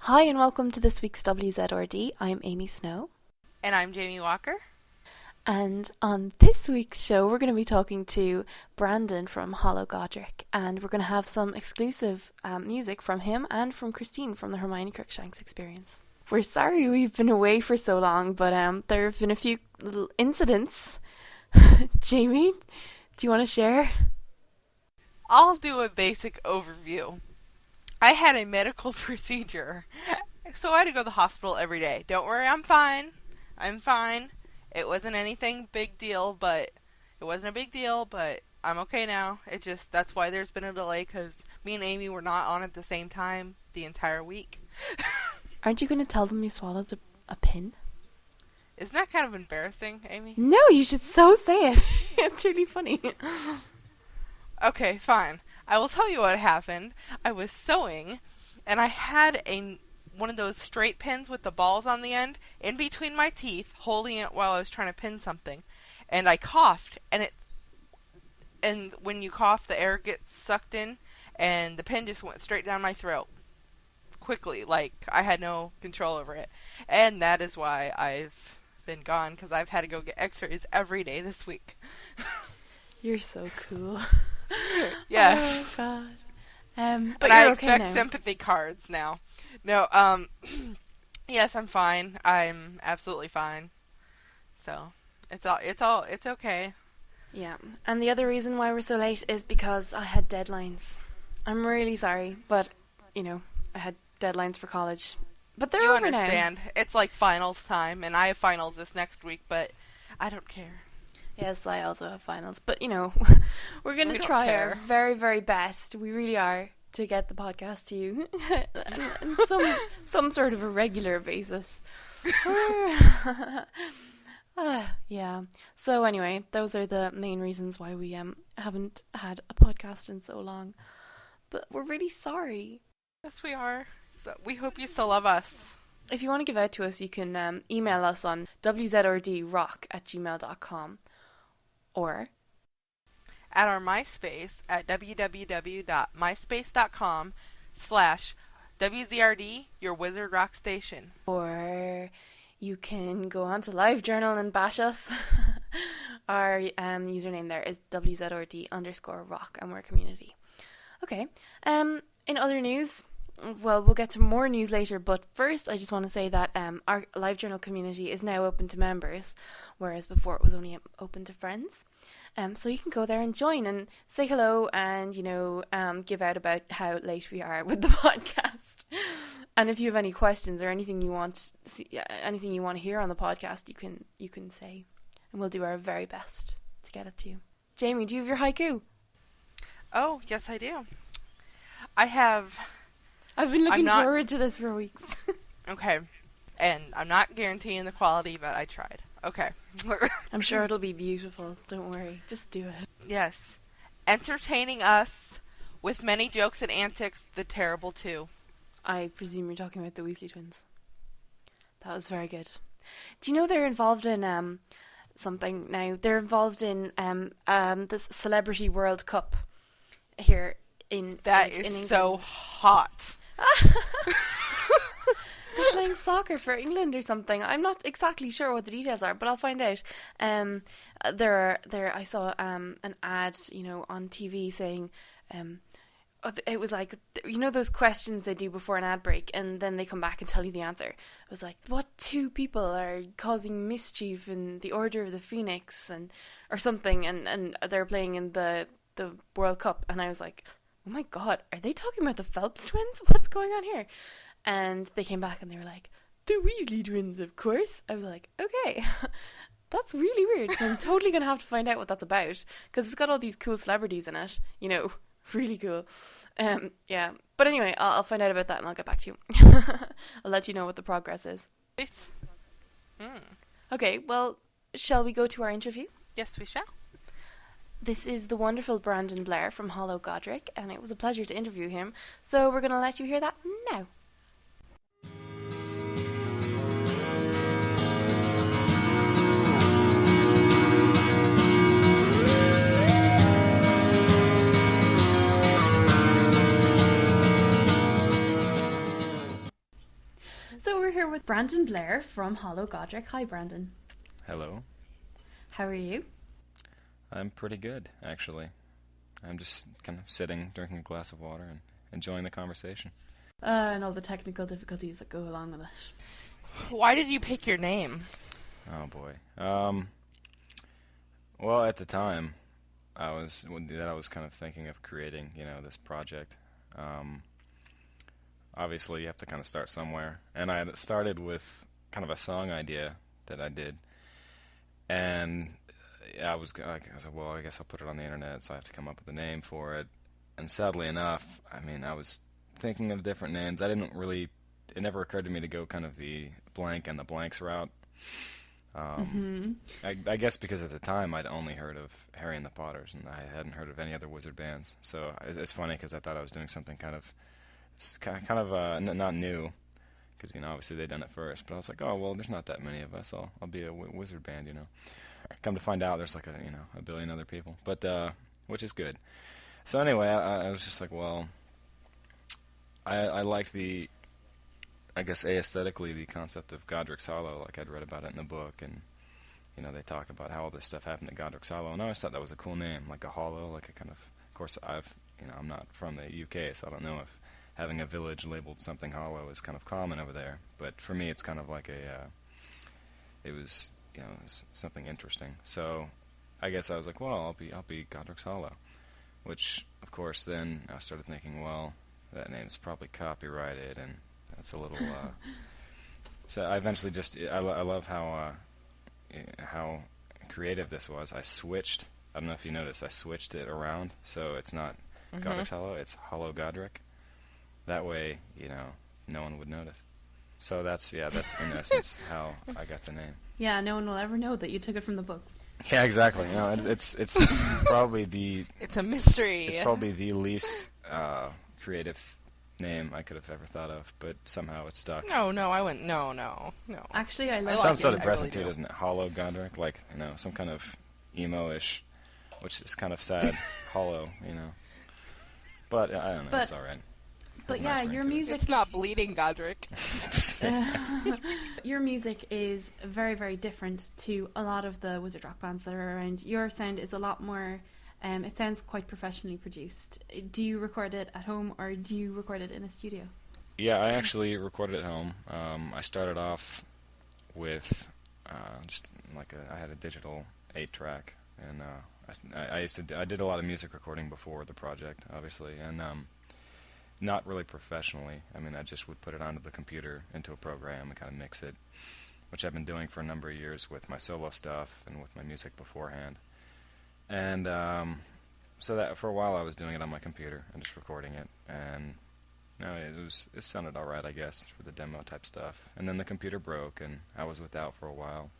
Hi and welcome to this week's WZRD. I'm Amy Snow. And I'm Jamie Walker. And on this week's show, we're going to be talking to Brandon from Godric, and we're going to have some exclusive music from him and from Christine from the Hermione Cruikshanks Experience. We're sorry we've been away for so long, but there have been a few little incidents. Jamie, do you want to share? I'll do a basic overview. I had a medical procedure, so I had to go to the hospital every day. Don't worry, I'm fine. It wasn't anything big deal, but I'm okay now. That's why there's been a delay, because me and Amy were not on at the same time the entire week. Aren't you going to tell them you swallowed a pin? Isn't that kind of embarrassing, Amy? No, you should so say it. It's really funny. Okay, fine. I will tell you what happened. I was sewing, and I had one of those straight pins with the balls on the end in between my teeth, holding it while I was trying to pin something. And I coughed, and when you cough, the air gets sucked in, and the pin just went straight down my throat. Quickly, like I had no control over it. And that is why I've been gone, because I've had to go get x-rays every day this week. You're so cool. Yes. Oh, God. But and I you're expect okay now. sympathy cards now. No, yes, I'm fine. I'm absolutely fine. So, it's okay. Yeah. And the other reason why we're so late is because I had deadlines. I'm really sorry, but, I had deadlines for college. But they're You over understand. now. It's like finals time, and I have finals this next week, but I don't care. Yes, I also have finals. But, we're going to don't try our care. very, very best. We really are, to get the podcast to you on some sort of a regular basis. Yeah. So anyway, those are the main reasons why we haven't had a podcast in so long. But we're really sorry. Yes, we are. So we hope you still love us. If you want to give out to us, you can email us on wzrdrock@gmail.com or at our MySpace at www.myspace.com/WZRD, your Wizard Rock station. Or you can go on to LiveJournal and bash us. Our username there is WZRD_rock, and we're a community. Okay. In other news, well, we'll get to more news later, but first I just want to say that our LiveJournal community is now open to members, whereas before it was only open to friends. So you can go there and join and say hello and, give out about how late we are with the podcast. And if you have any questions or anything you want to hear on the podcast, you can say, and we'll do our very best to get it to you. Jamie, do you have your haiku? Oh, yes, I do. I've been looking forward to this for weeks. Okay. And I'm not guaranteeing the quality, but I tried. Okay. I'm sure it'll be beautiful. Don't worry. Just do it. Yes. Entertaining us with many jokes and antics, the terrible two. I presume you're talking about the Weasley twins. That was very good. Do you know they're involved in something now? They're involved in this Celebrity World Cup here in England. So hot. They're playing soccer for England or something. I'm not exactly sure what the details are, but I'll find out. I saw an ad, on TV saying, it was like, those questions they do before an ad break, and then they come back and tell you the answer. It was like, what two people are causing mischief in the Order of the Phoenix, or something, and they're playing in the World Cup, and I was like, oh my god, are they talking about the Phelps twins? What's going on here? And they came back and they were like, the Weasley twins, of course. I was like, okay, that's really weird. So I'm totally going to have to find out what that's about, because it's got all these cool celebrities in it, really cool. Yeah. But anyway, I'll find out about that and I'll get back to you. I'll let you know what the progress is. Okay, well, shall we go to our interview? Yes, we shall. This is the wonderful Brandon Blair from Godric, and it was a pleasure to interview him. So we're going to let you hear that now. So we're here with Brandon Blair from Hollow Godric. Hi, Brandon. Hello. How are you? I'm pretty good, actually. I'm just kind of sitting, drinking a glass of water, and enjoying the conversation. And all the technical difficulties that go along with it. Why did you pick your name? Oh boy. Well, at the time, I was kind of thinking of creating, this project. Obviously, you have to kind of start somewhere, and I had started with kind of a song idea that I did, and I said, well, I guess I'll put it on the internet, so I have to come up with a name for it. And sadly enough, I was thinking of different names. It never occurred to me to go kind of the blank and the blanks route. I guess because at the time I'd only heard of Harry and the Potters, and I hadn't heard of any other wizard bands. So it's funny because I thought I was doing something kind of not new, because obviously they'd done it first. But I was like, oh well, there's not that many of us. I'll be a wizard band, Come to find out, there's like a billion other people, but which is good. So anyway, I was just like, well, I liked I guess aesthetically, the concept of Godric's Hollow. Like I'd read about it in the book, and they talk about how all this stuff happened at Godric's Hollow, and I always thought that was a cool name, like a hollow, like a kind of course, I'm not from the UK, so I don't know if having a village labeled something hollow is kind of common over there. But for me, it's kind of like it was something interesting. So I guess I was like, well, I'll be Godric's Hollow, which of course then I started thinking, well, that name's probably copyrighted, and that's a little. So I eventually I love how creative this was. I switched. I don't know if you noticed. I switched it around, so it's not Godric's Hollow. It's Hollow Godric. That way, no one would notice. So that's in essence how I got the name. Yeah, no one will ever know that you took it from the books. Yeah, exactly. It's probably It's a mystery. It's probably the least creative name I could have ever thought of, but somehow it stuck. No, I went no. Actually, I It like sounds so it. depressing I really too, doesn't it? Hollow Godric, like some kind of emo-ish, which is kind of sad. Hollow, But I don't know. It's all right. But yeah, your music. It's not bleeding, Godric. Your music is very, very different to a lot of the wizard rock bands that are around. Your sound is a lot more. It sounds quite professionally produced. Do you record it at home, or do you record it in a studio? Yeah, I actually recorded at home. I started off with just like I had a digital 8-track, and I did a lot of music recording before the project, obviously, and not really professionally. I just would put it onto the computer into a program and kind of mix it, which I've been doing for a number of years with my solo stuff and with my music beforehand. And so that for a while I was doing it on my computer and just recording it, and it sounded all right, I guess, for the demo type stuff. And then the computer broke, and I was without for a while,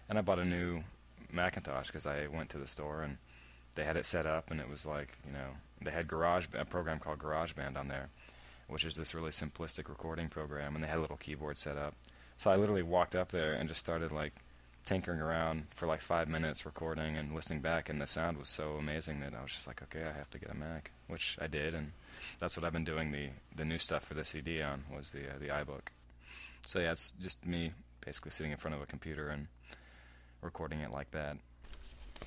and I bought a new Macintosh because I went to the store and they had it set up, and it was like they had a program called GarageBand on there, which is this really simplistic recording program, and they had a little keyboard set up. So I literally walked up there and just started like tinkering around for like 5 minutes, recording and listening back, and the sound was so amazing that I was just like, okay, I have to get a Mac, which I did, and that's what I've been doing the new stuff for the CD on, was the iBook. So yeah, it's just me basically sitting in front of a computer and recording it like that.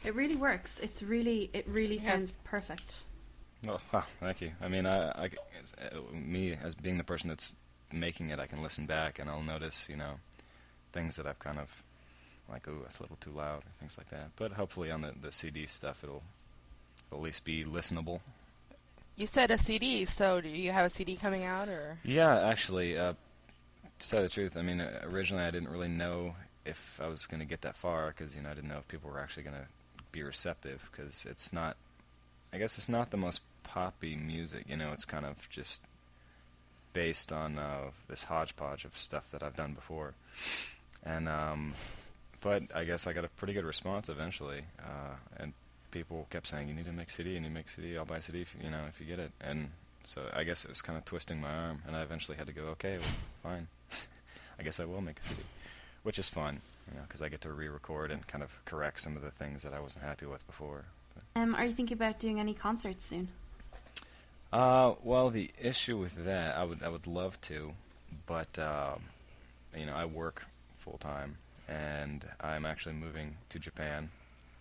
It really works. It really sounds perfect. Well, thank you. Me as being the person that's making it, I can listen back and I'll notice, things that I've kind of like, ooh, that's a little too loud, or things like that. But hopefully on the CD stuff, it'll at least be listenable. You said a CD, so do you have a CD coming out, or? Yeah, actually, to tell the truth, originally I didn't really know if I was going to get that far, because, I didn't know if people were actually going to be receptive, because it's not the most poppy music, it's kind of just based on this hodgepodge of stuff that I've done before. And but I guess I got a pretty good response eventually, and people kept saying, you need to make CD, I'll buy a CD if you get it. And so I guess it was kind of twisting my arm, and I eventually had to go, okay, well, fine. I guess I will make a CD, which is fun, because I get to re-record and kind of correct some of the things that I wasn't happy with before. Are you thinking about doing any concerts soon? Well, the issue with that, I would love to, but I work full time, and I'm actually moving to Japan,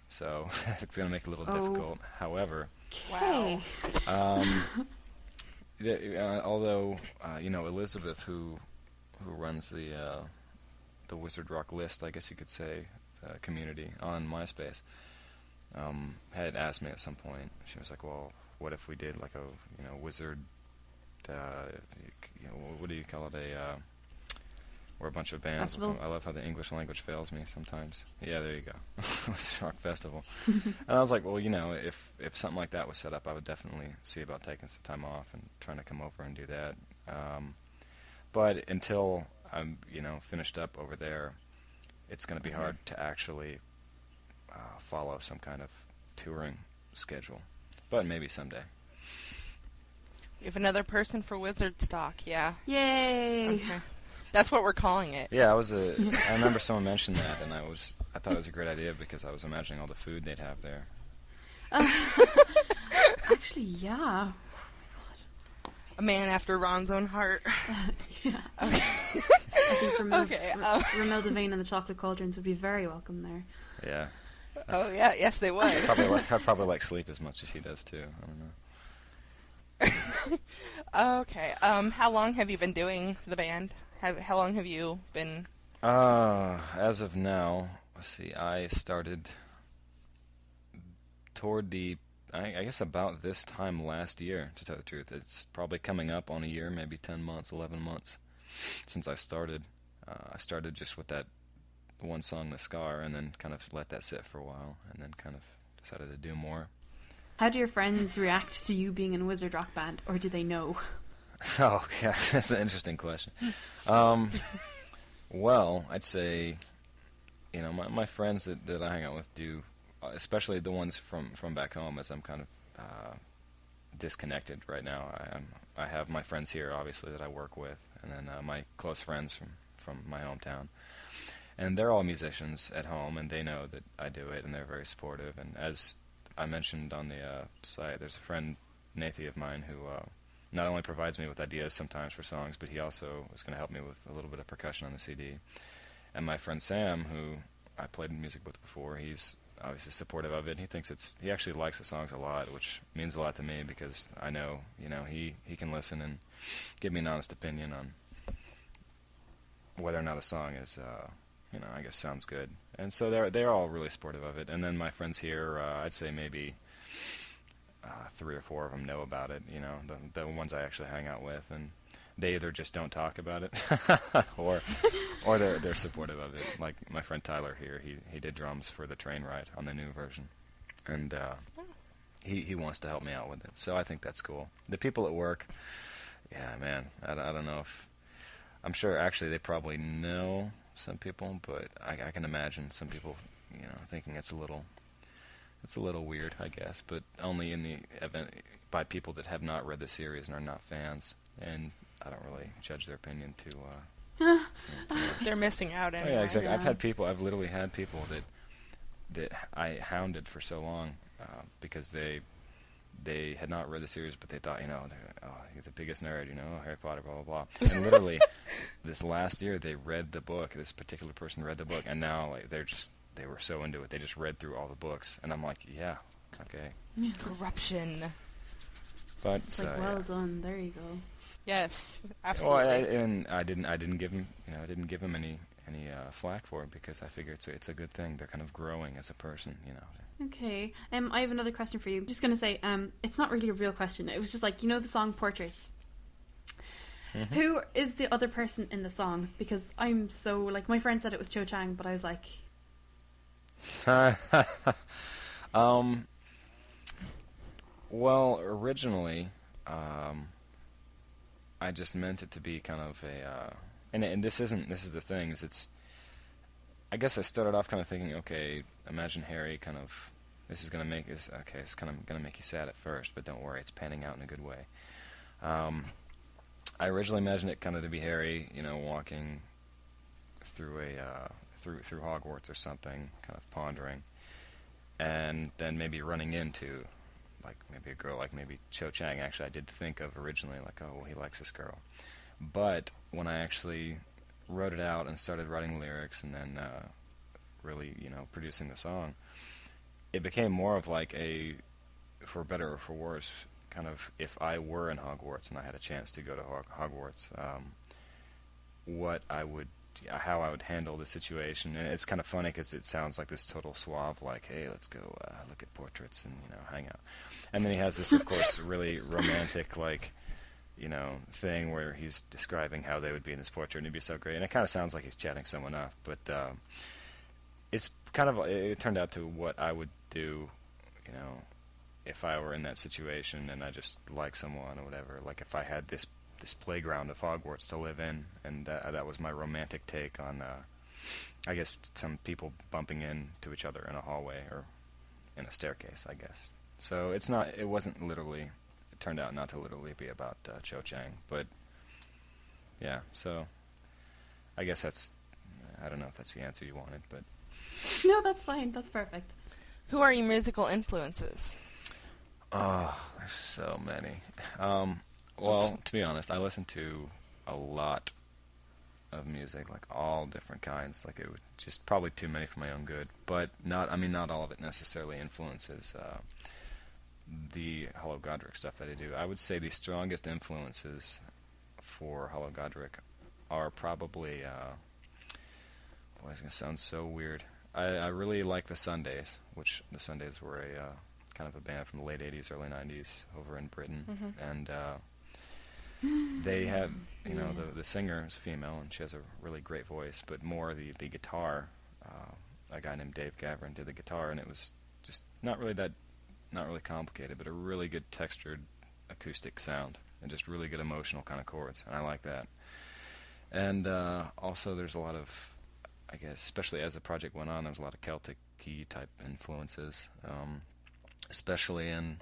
so it's going to make it a little difficult. However, Okay. um, although Elizabeth, who runs the Wizard Rock list, I guess you could say, community on MySpace, had asked me at some point. She was like, "Well, what if we did like a wizard? What do you call it? Or a bunch of bands. Festival? I love how the English language fails me sometimes. Yeah, there you go. Wizard Rock Festival." And I was like, well, if something like that was set up, I would definitely see about taking some time off and trying to come over and do that. But until I'm, finished up over there, it's going to be hard to actually follow some kind of touring schedule. But maybe someday. We have another person for Wizard Stock, yeah. Yay! Okay. That's what we're calling it. Yeah, I remember someone mentioned that, and I thought it was a great idea because I was imagining all the food they'd have there. Actually, yeah. A man after Ron's own heart. Yeah. Okay. I think Ramil Devane and the Chocolate Cauldrons would be very welcome there. Yeah. Oh, yeah, yes, they would. I'd probably like sleep as much as he does, too. I don't know. Okay. How long have you been doing the band? How long have you been? As of now, let's see. I started toward I guess about this time last year, to tell the truth. It's probably coming up on a year, maybe 10 months, 11 months since I started. I started just with that one song, The Scar, and then kind of let that sit for a while, and then kind of decided to do more. How do your friends react to you being in a Wizard Rock band, or do they know? Oh, yeah, that's an interesting question. Well, I'd say, my friends that I hang out with do, especially the ones from back home, as I'm kind of disconnected right now. I have my friends here, obviously, that I work with, and then my close friends from my hometown. And they're all musicians at home, and they know that I do it, and they're very supportive. And as I mentioned on the site, there's a friend, Nathan, of mine, who not only provides me with ideas sometimes for songs, but he also was going to help me with a little bit of percussion on the CD. And my friend Sam, who I played music with before, he's obviously supportive of it. He actually likes the songs a lot, which means a lot to me because I know, he can listen and give me an honest opinion on whether or not a song is, I guess sounds good. And so they're all really supportive of it. And then my friends here, I'd say maybe 3 or 4 of them know about it, the ones I actually hang out with, and they either just don't talk about it or they're supportive of it. Like my friend Tyler here, he did drums for the Train Ride on the new version, and he wants to help me out with it. So I think that's cool. The people at work, yeah, man, I don't know if, I'm sure actually they probably know some people, but I can imagine some people, thinking it's a little weird, I guess, but only in the event by people that have not read the series and are not fans, and I don't really judge their opinion too. They're missing out anyway. Oh, yeah, exactly. Yeah. I've literally had people that I hounded for so long because they had not read the series, but they thought, you're the biggest nerd, Harry Potter, blah, blah, blah. And literally, this last year, they read the book. This particular person read the book, and now they were so into it, they just read through all the books. And I'm like, yeah, okay. Corruption. But It's well done. There you go. Yes, absolutely. Well, I didn't give him any flack for it because I figure it's a good thing. They're kind of growing as a person, Okay. I have another question for you. I'm just going to say, it's not really a real question. It was just like, the song Portraits. Mm-hmm. Who is the other person in the song? Because I'm so, like, my friend said it was Cho Chang, but I was like... Well, originally, I just meant it to be kind of a... And this is the thing, I guess I started off kind of thinking, okay, imagine Harry kind of, it's kind of going to make you sad at first, but don't worry, it's panning out in a good way. I originally imagined it kind of to be Harry, walking through through Hogwarts or something, kind of pondering, and then maybe running into, like, maybe a girl like maybe Cho Chang. Actually, I did think of originally, like, oh, well, he likes this girl. But when I actually wrote it out and started writing lyrics and then really, producing the song, it became more of like a, for better or for worse, kind of if I were in Hogwarts and I had a chance to go to Hogwarts, how I would handle the situation. And it's kind of funny because it sounds like this total suave, like, hey, let's go look at portraits and, hang out. And then he has this, of course, really romantic, like, thing where he's describing how they would be in this portrait, and it'd be so great. And it kind of sounds like he's chatting someone up, but it's kind of, it turned out to what I would do, if I were in that situation and I just like someone or whatever. Like if I had this playground of Hogwarts to live in, and that was my romantic take on, I guess, some people bumping into each other in a hallway or in a staircase, I guess. So it turned out not to literally be about Cho Chang, but yeah, so I guess I don't know if that's the answer you wanted, but... No, that's fine, that's perfect. Who are your musical influences? Oh, there's so many. Well, to be honest, I listen to a lot of music, like all different kinds. Like it would just probably too many for my own good, but not all of it necessarily influences the Hello Godric stuff that I do. I would say the strongest influences for Hello Godric are probably, boy, it's going to sound so weird. I really like the Sundays, which the Sundays were a kind of a band from the late 80s, early 90s over in Britain. And they have, the singer is female, and she has a really great voice, but more the guitar, a guy named Dave Gavrin did the guitar, and it was just not really complicated, but a really good textured acoustic sound, and just really good emotional kind of chords, and I like that. And also there's a lot of, I guess, especially as the project went on, there was a lot of Celtic key type influences, especially in...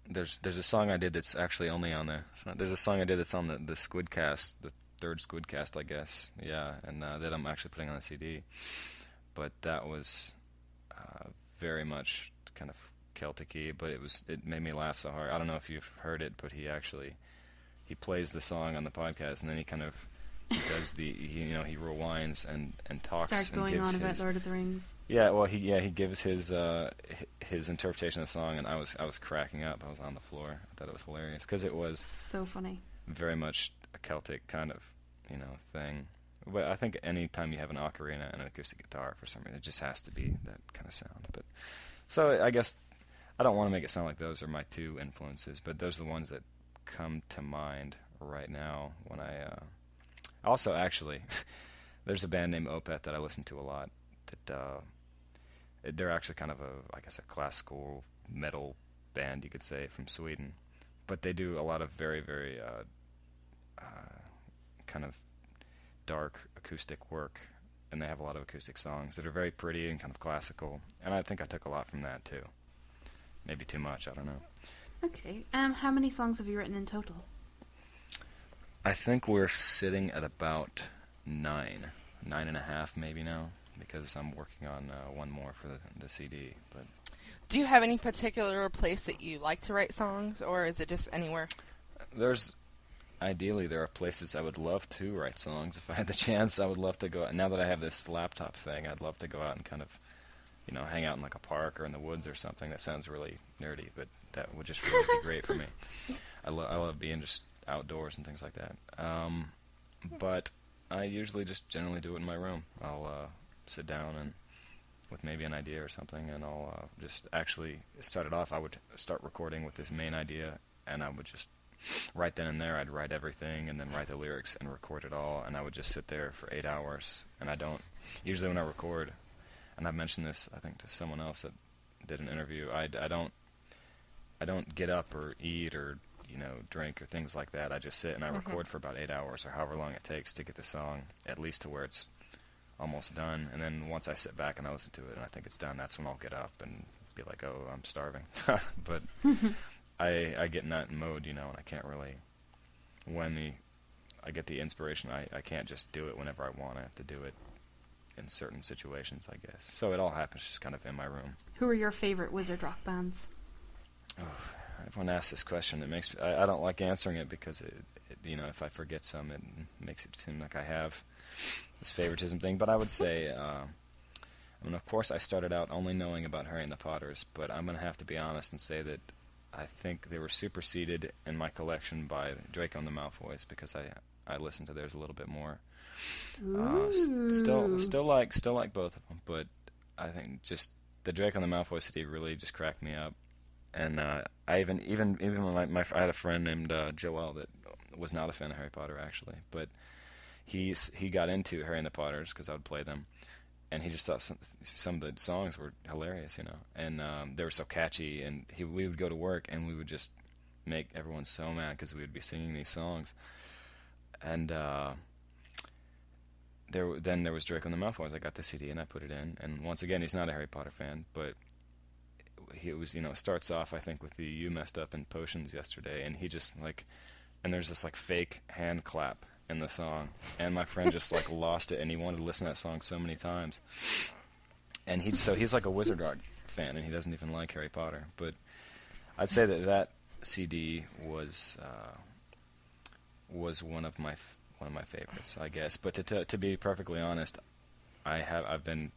There's a song I did that's actually only on there's a song I did that's on the Squidcast, the third Squidcast, I guess, yeah, and that I'm actually putting on the CD. But that was very much kind of Celtic-y, but it made me laugh so hard. I don't know if you've heard it, but he plays the song on the podcast, and then he kind of does he rewinds and talks. Starts and going gives on about Lord of the Rings. Yeah, well, he gives his interpretation of the song, and I was cracking up. I was on the floor. I thought it was hilarious because it was so funny. Very much a Celtic kind of thing. But I think any time you have an ocarina and an acoustic guitar, for some reason, it just has to be that kind of sound. But so I guess I don't want to make it sound like those are my two influences, but those are the ones that come to mind right now when I. Also, actually, there's a band named Opeth that I listen to a lot. That they're actually kind of a classical metal band, you could say, from Sweden. But they do a lot of very, very kind of dark acoustic work, and they have a lot of acoustic songs that are very pretty and kind of classical. And I think I took a lot from that too. Maybe too much, I don't know. Okay. How many songs have you written in total? I think we're sitting at about 9.5 maybe now, because I'm working on one more for the CD. But do you have any particular place that you like to write songs, or is it just anywhere? Ideally, there are places I would love to write songs. If I had the chance, I would love to go out. Now that I have this laptop thing, I'd love to go out and kind of, hang out in like a park or in the woods or something. That sounds really nerdy, but that would just really be great for me. I love being just outdoors and things like that. But I usually just generally do it in my room. I'll sit down and with maybe an idea or something, and I'll just actually start it off. I would start recording with this main idea, and I would just right then and there I'd write everything and then write the lyrics and record it all, and I would just sit there for 8 hours. And I don't usually, when I record, and I've mentioned this I think to someone else that did an interview, I don't get up or eat or drink or things like that. I just sit and I record for about 8 hours or however long it takes to get the song at least to where it's almost done. And then once I sit back and I listen to it and I think it's done, that's when I'll get up and be like, oh, I'm starving. But I get in that mode, and I can't really, when I get the inspiration, I can't just do it whenever I want. I have to do it in certain situations, I guess. So it all happens just kind of in my room. Who are your favorite wizard rock bands? Oh, everyone asks this question. It makes I don't like answering it because it if I forget some, it makes it seem like I have this favoritism thing. But I would say, of course, I started out only knowing about Harry and the Potters, but I'm going to have to be honest and say that I think they were superseded in my collection by Draco and the Malfoys, because I listened to theirs a little bit more. Still like both of them, but I think just the Draco and the Malfoy CD really just cracked me up. And I even when I had a friend named Joel that was not a fan of Harry Potter actually, but he got into Harry and the Potters because I would play them, and he just thought some of the songs were hilarious, and they were so catchy. And we would go to work and we would just make everyone so mad because we would be singing these songs. And then there was Draco and the Malfoys. I got the CD and I put it in. And once again, he's not a Harry Potter fan, but he was, starts off, I think, with the "You messed up in potions yesterday," and he just and there's this fake hand clap in the song, and my friend just lost it, and he wanted to listen to that song so many times. And he's like a Wizard Rock fan, and he doesn't even like Harry Potter. But I'd say that CD was one of my favorites, I guess. But to be perfectly honest, I've been,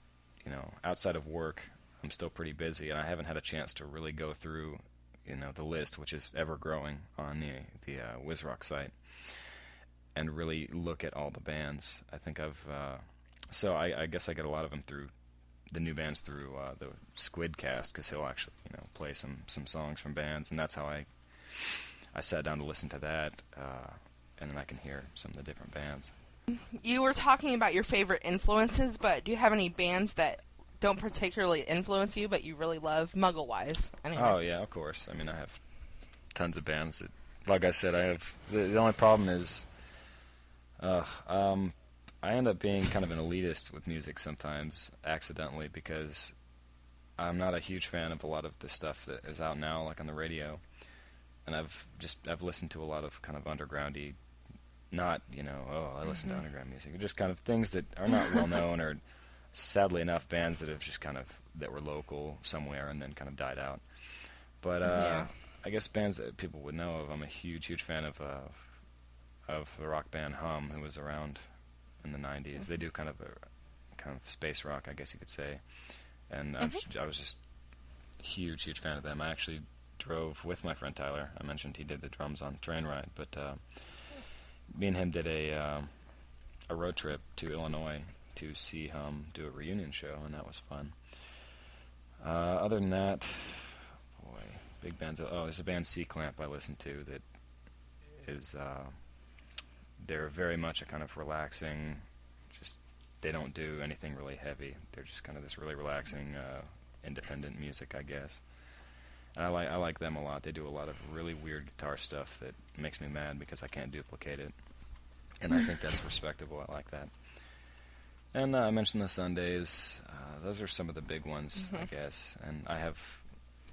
outside of work, I'm still pretty busy, and I haven't had a chance to really go through, the list, which is ever growing on the WizRock site, and really look at all the bands. I think so I guess I get a lot of them through the new bands through the Squidcast, because he'll actually play some songs from bands, and that's how I sat down to listen to that, and then I can hear some of the different bands. You were talking about your favorite influences, but do you have any bands that don't particularly influence you, but you really love, Muggle-wise? Anyway. Oh, yeah, of course. I mean, I have tons of bands that, like I said, I have... The only problem is, I end up being kind of an elitist with music sometimes, accidentally, because I'm not a huge fan of a lot of the stuff that is out now, like on the radio. And I've listened to a lot of kind of undergroundy, not, I listen to underground music. Just kind of things that are not well known, or sadly enough, bands that have just that were local somewhere and then kind of died out. But I guess bands that people would know of, I'm a huge fan of the rock band Hum, who was around in the 90s. They do kind of space rock, I guess you could say. And I was just huge fan of them. I actually drove with my friend Tyler. I mentioned he did the drums on Train Ride, but me and him did a road trip to Illinois to see Hum do a reunion show, and that was fun. Other than that, boy, big bands. There's a band C-Clamp I listen to that is they're very much a kind of relaxing, just they don't do anything really heavy. They're just kind of this really relaxing, independent music, I guess. And I like them a lot. They do a lot of really weird guitar stuff that makes me mad because I can't duplicate it. And I think that's respectable. I like that. And I mentioned the Sundays. Those are some of the big ones, I guess. And I have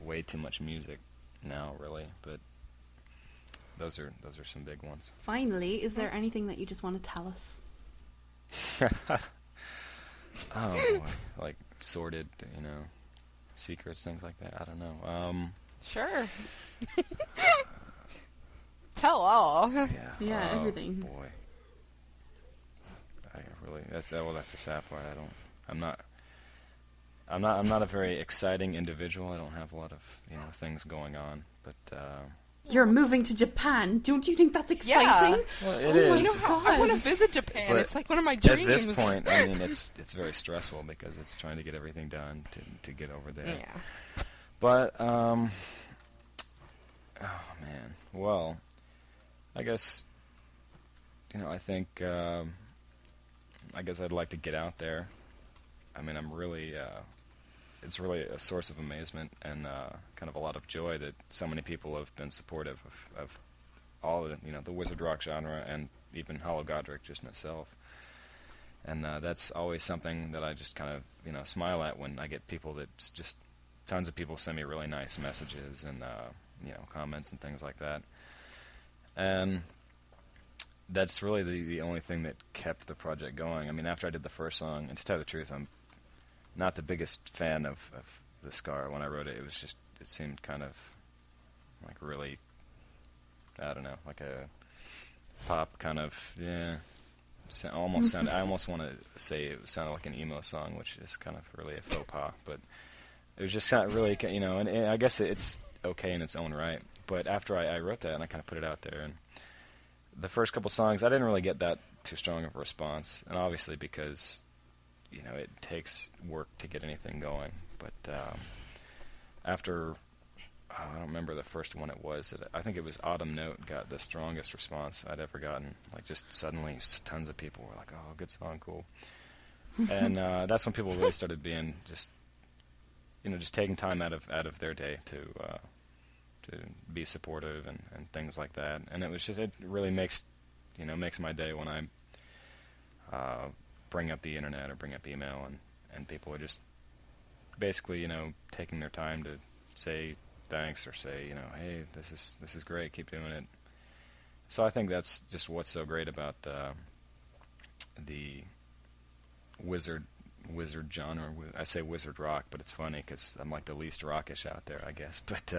way too much music now, really. But those are some big ones. Finally, is there anything that you just want to tell us? Oh, boy. Like sordid, secrets, things like that. I don't know. Sure. Tell all. Yeah, everything. Boy. That's the sad part. I'm not a very exciting individual. I don't have a lot of things going on, but you're moving to Japan. Don't you think that's exciting? Yeah. Well, it is. My God. I want to visit Japan. But it's like one of my dreams. At this point, I mean, it's very stressful because it's trying to get everything done to get over there. Yeah. But oh man. Well, I guess I think. I guess I'd like to get out there. I mean, I'm really, it's really a source of amazement and kind of a lot of joy that so many people have been supportive of all the, the Wizard Rock genre and even Hollow Godric just in itself. And that's always something that I just kind of, smile at when I get people that just, tons of people send me really nice messages and, comments and things like that. And that's really the only thing that kept the project going. I mean, after I did the first song, and to tell the truth, I'm not the biggest fan of the Scar. When I wrote it, it seemed kind of like really, I don't know, like pop kind of, almost sounded. I almost want to say it sounded like an emo song, which is kind of really a faux pas, but it was just not really, and I guess it's okay in its own right. But after I wrote that and I kind of put it out there, and the first couple songs, I didn't really get that too strong of a response, and obviously because, it takes work to get anything going. But after, I don't remember the first one it was. I think it was Autumn Note got the strongest response I'd ever gotten. Like, just suddenly tons of people were like, oh, good song, cool. And that's when people really started being just taking time out of their day to be supportive and things like that. And it really makes my day when I bring up the internet or bring up email and people are just basically, taking their time to say thanks or say, hey, this is great, keep doing it. So I think that's just what's so great about the wizard genre. I say wizard rock, but it's funny because I'm like the least rockish out there, I guess. But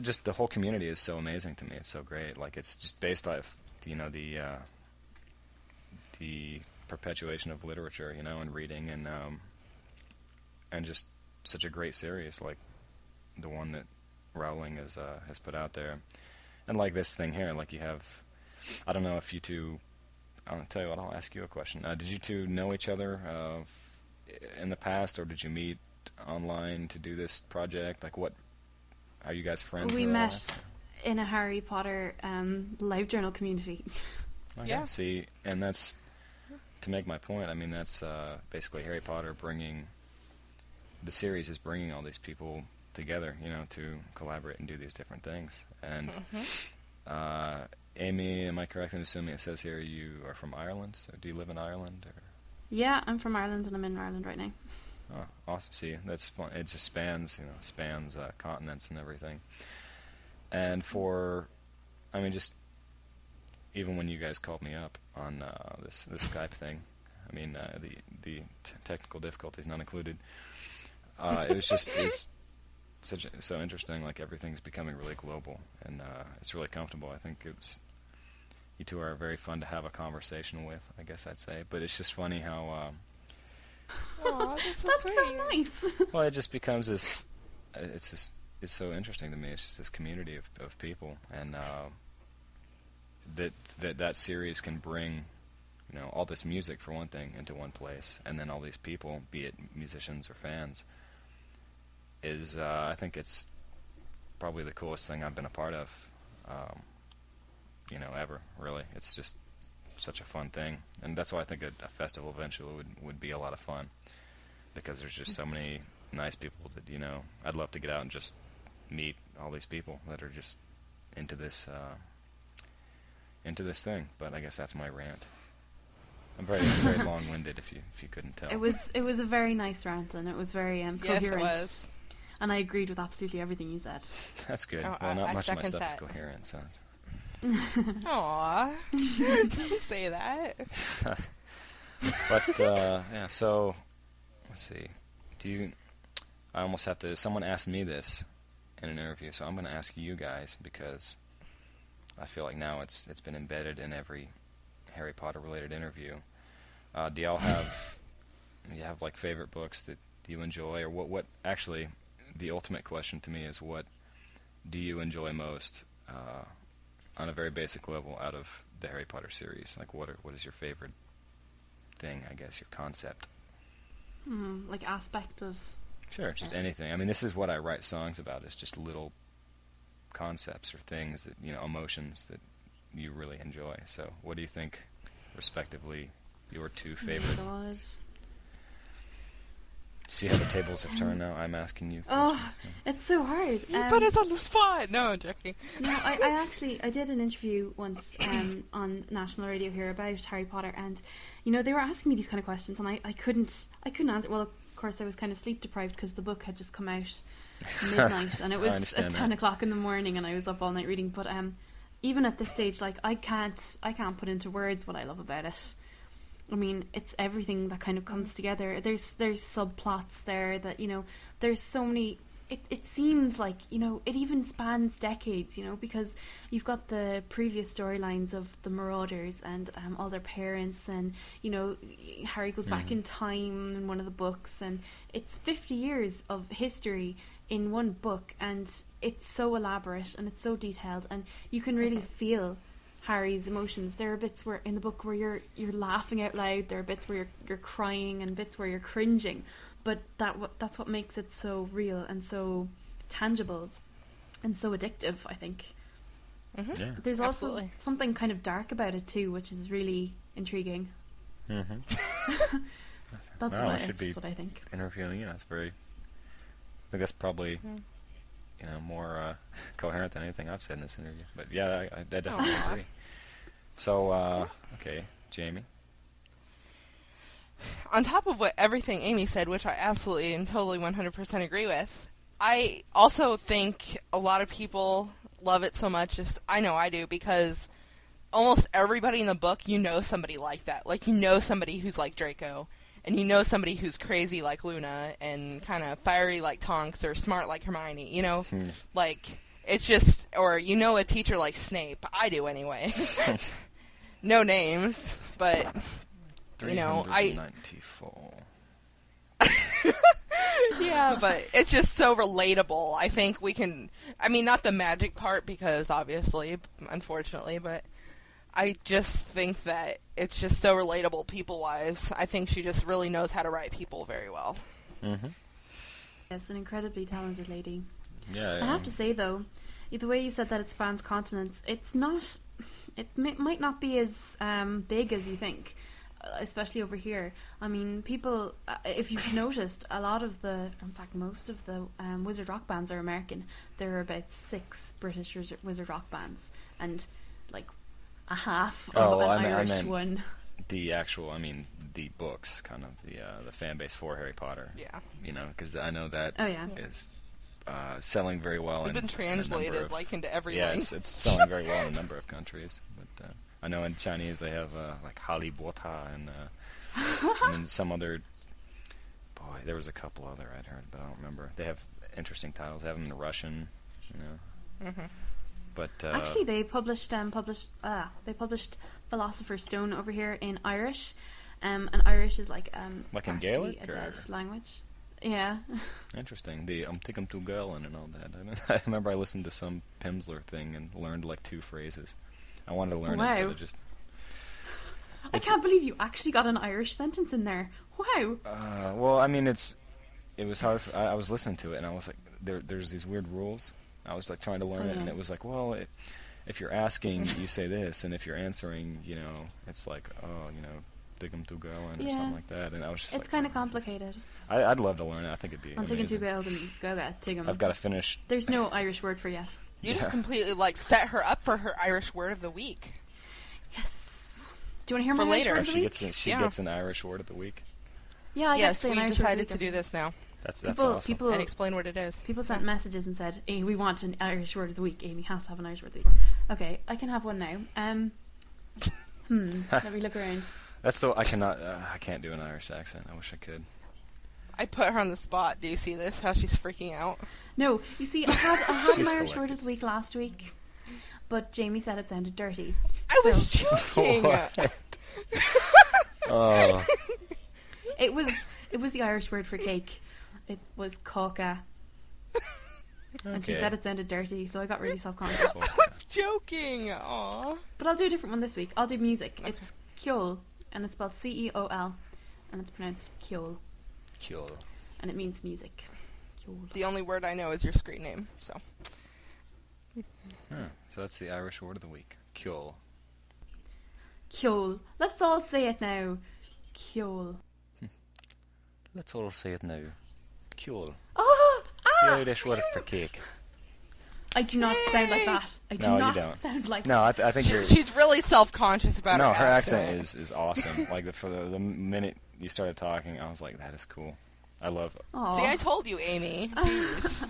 just the whole community is so amazing to me. It's so great. Like, it's just based off the perpetuation of literature, and reading, and just such a great series like the one that Rowling has put out there. And like this thing here, like you have, I don't know if you two, I'll tell you what, I'll ask you a question. Did you two know each other in the past, or did you meet online to do this project? Like, what, are you guys friends? We met in a Harry Potter live journal community. Okay, yeah. See, and that's, to make my point, I mean, that's basically Harry Potter the series is bringing all these people together, to collaborate and do these different things. And Amy, am I correct in assuming it says here you are from Ireland? So do you live in Ireland? Or? Yeah, I'm from Ireland and I'm in Ireland right now. Oh, awesome. See, that's fun. It just spans continents and everything. And just even when you guys called me up on this Skype thing, I mean, the technical difficulties not included, it was just so interesting. Like, everything's becoming really global, and it's really comfortable. I think you two are very fun to have a conversation with, I guess I'd say. But it's just funny how. Aw, that's so That's sweet. so nice. Well, it just becomes this. It's so interesting to me. It's just this community of people, and that series can bring, all this music for one thing into one place, and then all these people, be it musicians or fans, is I think it's probably the coolest thing I've been a part of, ever. Really, it's just such a fun thing, and that's why I think a festival eventually would be a lot of fun, because there's just so many nice people that I'd love to get out and just meet all these people that are just into this thing. But I guess that's my rant. I'm very very long-winded if you couldn't tell. It was a very nice rant, and it was very coherent. Yes, it was. And I agreed with absolutely everything you said. That's good. Oh, well, not I much of my second stuff that. is coherent, so. Aw. Don't say that. But yeah, so let's see. I almost have to. Someone asked me this in an interview, so I'm going to ask you guys, because I feel like now it's been embedded in every Harry Potter related interview. Do y'all have like favorite books that you enjoy, or what? Actually, the ultimate question to me is, what do you enjoy most on a very basic level out of the Harry Potter series? Like, what is your favorite thing? I guess your concept. Like aspect of. Sure, just anything. I mean, this is what I write songs about. It's just little concepts or things that, emotions that you really enjoy. So, what do you think, respectively, your two favorite? Oh my God. See how the tables have turned now? I'm asking you Oh, questions. it's so hard. You put us on the spot. No, I'm joking. No, I did an interview once on national radio here about Harry Potter, and they were asking me these kind of questions, and I couldn't answer. Well, of course, I was kind of sleep deprived because the book had just come out midnight, and it was at 10 o'clock in the morning, and I was up all night reading. But even at this stage, like, I can't put into words what I love about it. I mean, it's everything that kind of comes together. There's subplots there that, there's so many it seems like, you know, it even spans decades, you know, because you've got the previous storylines of the Marauders and all their parents, and, you know, Harry goes back in time in one of the books, and it's 50 years of history in one book, and it's so elaborate and it's so detailed, and you can really feel Harry's emotions. There are bits where in the book where you're laughing out loud, there are bits where you're crying, and bits where you're cringing, but that's what makes it so real and so tangible and so addictive, I think. Yeah. There's also Absolutely. something kind of dark about it too, which is really intriguing. That's Wow, what, it should be what I think. interviewing you. That's very. I think that's probably, you know, more coherent than anything I've said in this interview. But yeah, I definitely agree. So, okay, Jamie. On top of everything Amy said, which I absolutely and totally 100% agree with, I also think a lot of people love it so much, I know I do, because almost everybody in the book, you know somebody like that. Like, you know somebody who's like Draco, and you know somebody who's crazy like Luna, and kind of fiery like Tonks, or smart like Hermione, you know? Like, it's just, or you know a teacher like Snape. I do anyway. No names, but... You know, 394. Yeah, but it's just so relatable. I think we can... I mean, not the magic part, because obviously, unfortunately, but I just think that it's just so relatable people-wise. I think she just really knows how to write people very well. Yes, an incredibly talented lady. Yeah. I have to say, though, the way you said that it spans continents, it's not... It might not be as big as you think, especially over here. I mean, people, if you've noticed, a lot of in fact, most of the wizard rock bands are American. There are about 6 British wizard rock bands, and like a half of an Irish one. The actual, I mean, the books, kind of the fan base for Harry Potter. Yeah. You know, because I know that is selling very well. It's been translated into every language. Yeah, it's selling very well in a number of countries. But I know in Chinese they have like Hali Bota and then some other. Boy, there was a couple other I'd heard, but I don't remember. They have interesting titles. They have them in Russian, you know. But actually, they published Philosopher's Stone over here in Irish, and Irish is like in Gaelic, a dead language. Yeah. Interesting. The Tickum to Girlin and all that. I remember I listened to some Pimsleur thing and learned like 2 phrases. I wanted to learn it, but it just... I can't believe you actually got an Irish sentence in there. Wow. Well, I mean, it was hard. I was listening to it, and I was like, there's these weird rules. I was like trying to learn it, and it was like, well, if you're asking, you say this, and if you're answering, you know, it's like, oh, you know, Tickum to Girlin or something like that. And I was just it's kind of complicated. I'd love to learn it. I think it'd be amazing. Tickum. I've got to finish. There's no Irish word for yes. You just completely set her up for her Irish word of the week. Yes. Do you want to hear my later? Irish word of the week? She gets an Irish word of the week. Yeah, I yes, we've decided to do this now. That's awesome. And explain what it is. People sent messages and said, hey, we want an Irish word of the week. Amy has to have an Irish word of the week. Okay, I can have one now. Let me look around. I can't do an Irish accent. I wish I could. I put her on the spot. Do you see this? How she's freaking out? No, you see, I had an Irish collected. word of the week last week, but Jamie said it sounded dirty. I was joking. Oh. It was the Irish word for cake. It was cóca. And she said it sounded dirty, so I got really self-conscious. I was joking. Aww. But I'll do a different one this week. I'll do music. Okay. It's Ceol, and it's spelled Ceol, and it's pronounced Ceol. Ceol. And it means music. Ceol. The only word I know is your screen name, so. So that's the Irish word of the week. Ceol. Ceol. Let's all say it now. Ceol. Let's all say it now. Ceol. Oh! The Irish word for cake. I do not sound like that. I do not you don't. sound like No, that. I think you're... She's really self-conscious about her her accent. accent is awesome. Like, for the minute you started talking, I was like, that is cool. I love it. Aww. See, I told you, Amy. Jeez.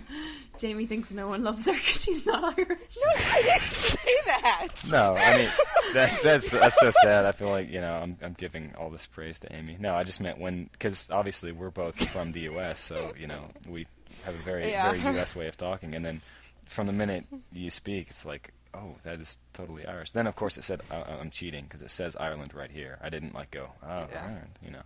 Jamie thinks no one loves her because she's not Irish. No, I didn't say that. No, I mean, that's so sad. I feel like, you know, I'm giving all this praise to Amy. No, I just meant because obviously we're both from the U.S., so, you know, we have a very Yeah. very U.S. way of talking, and then from the minute you speak, it's like, oh, that is totally Irish. Then of course it said I'm cheating because it says Ireland right here. I didn't like go, oh, Yeah. Ireland, you know.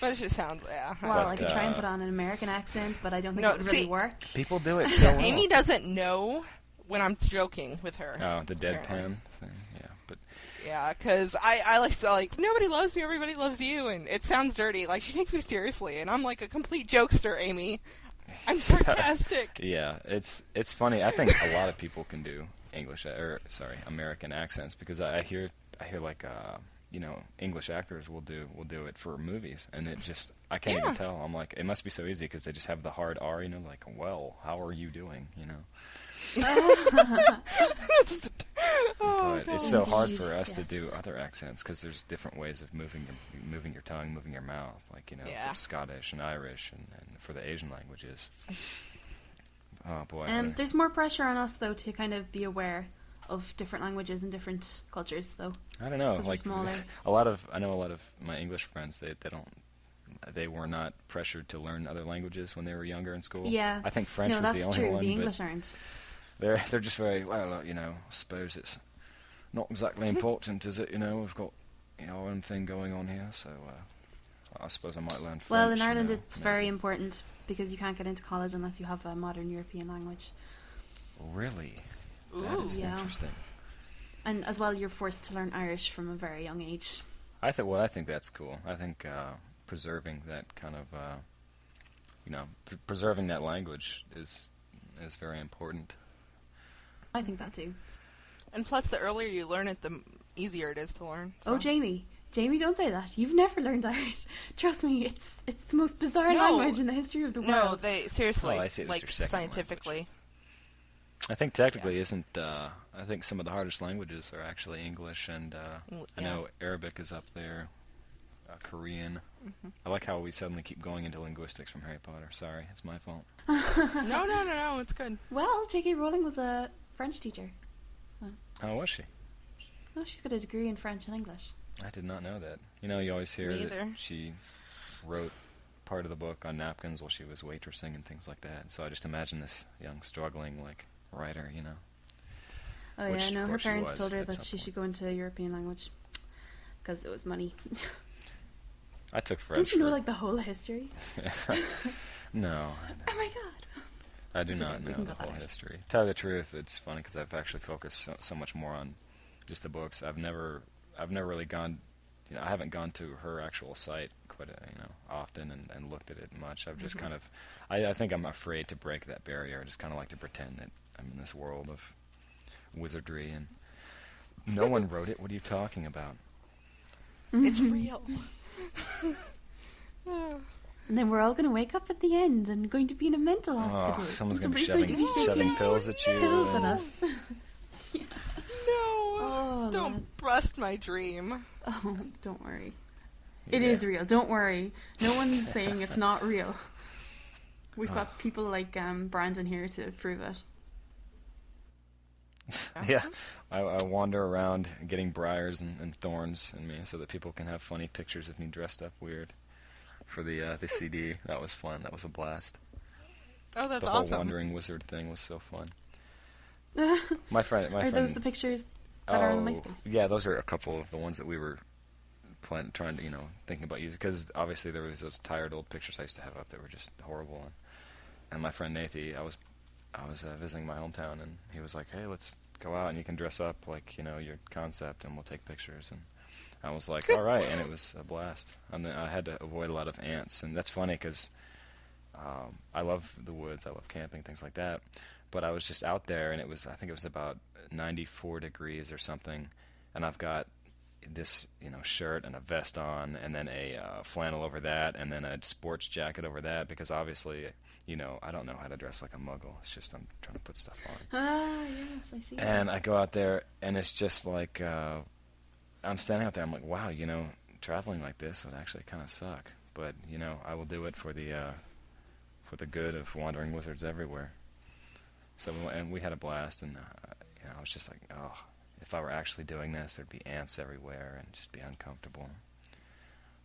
But it just sounds, yeah. Well, I But, could try and put on an American accent, but I don't think No, it would really see- work. People do it so well. Amy doesn't know when I'm joking with her. Oh, the deadpan apparently. thing, yeah. But Yeah, because I like to, like, nobody loves me, everybody loves you, and it sounds dirty. Like, she takes me seriously, and I'm like a complete jokester, Amy. I'm sarcastic. yeah, it's funny. I think a lot of people can do American accents because I hear like you know, English actors will do it for movies, and it just I can't even tell. I'm like, it must be so easy because they just have the hard R, you know, like, well, how are you doing, you know. Oh, But God. it's so hard Indeed, for us to yes. do other accents because there's different ways of moving your tongue, moving your mouth, like, you know, Yeah. for Scottish and Irish and for the Asian languages. Oh boy. There's more pressure on us, though, to kind of be aware of different languages and different cultures, though. I don't know. 'Cause we're Like smaller. I know a lot of my English friends. They were not pressured to learn other languages when they were younger in school. Yeah. I think French no, was that's the only true. one. The but English aren't. they're just very well. You know, I suppose it's not exactly important, is it? You know, we've got our own thing going on here, so I suppose I might learn French. Well, in you Ireland, know, it's maybe. very important because you can't get into college unless you have a modern European language. Really, that Ooh. is Yeah. interesting. And as well, you're forced to learn Irish from a very young age. I think that's cool. I think preserving that kind of preserving that language is very important. I think that too. And plus, the earlier you learn it, the easier it is to learn. Oh, so. Jamie, don't say that. You've never learned Irish. Trust me, it's the most bizarre No. language in the history of the No, world. they seriously, Well, if it was like, your second scientifically. I think technically isn't. I think some of the hardest languages are actually English, and I know Arabic is up there. Korean. Mm-hmm. I like how we suddenly keep going into linguistics from Harry Potter. Sorry, it's my fault. No, it's good. Well, J.K. Rowling was a French teacher. How was she? Oh, she's got a degree in French and English. I did not know that. You know, you always hear Me that either. she wrote part of the book on napkins while she was waitressing and things like that. So I just imagine this young, struggling, like, writer, you know. Oh Which, yeah, of no, her course she parents was told her at that some she point. should go into European language because it was money. I took French. Don't you know for- like the whole history? No, Oh my god! I do It's not okay, we know can the go whole back. history. Tell you the truth, it's funny because I've actually focused so much more on just the books. I've never really gone. You know, I haven't gone to her actual site quite often and looked at it much. I've just kind of. I think I'm afraid to break that barrier. I just kind of like to pretend that I'm in this world of wizardry and no one wrote it. What are you talking about? It's real. And then we're all going to wake up at the end and going to be in a mental Oh, hospital. someone's And going to be somebody's shoving shaking pills at you. pills at and- us. No, Oh, don't lads. bust my dream. Oh, don't worry. It Yeah. is real. Don't worry. No one's saying it's not real. We've got people like Brandon here to prove it. Yeah, I wander around getting briars and thorns in me so that people can have funny pictures of me dressed up weird for the CD. That was fun. That was a blast. Oh, that's The whole awesome. wandering wizard thing was so fun. Are My friend. those the pictures that are on the MySpace? Yeah, those are a couple of the ones that we were trying to thinking about using because obviously there was those tired old pictures I used to have up that were just horrible. And my friend Nathan, I was visiting my hometown and he was like, "Hey, let's go out and you can dress up like your concept and we'll take pictures." And I was like, "All right," and it was a blast. And then I had to avoid a lot of ants, and that's funny because I love the woods, I love camping, things like that. But I was just out there, and I think it was about 94 degrees or something, and I've got this shirt and a vest on, and then a flannel over that, and then a sports jacket over that, because obviously, I don't know how to dress like a muggle. It's just I'm trying to put stuff on. Ah, yes, I see. And I go out there, and it's just like I'm standing out there. I'm like, wow, traveling like this would actually kind of suck, but I will do it for the good of wandering wizards everywhere. So we had a blast, and I was just like, oh, if I were actually doing this, there'd be ants everywhere and just be uncomfortable.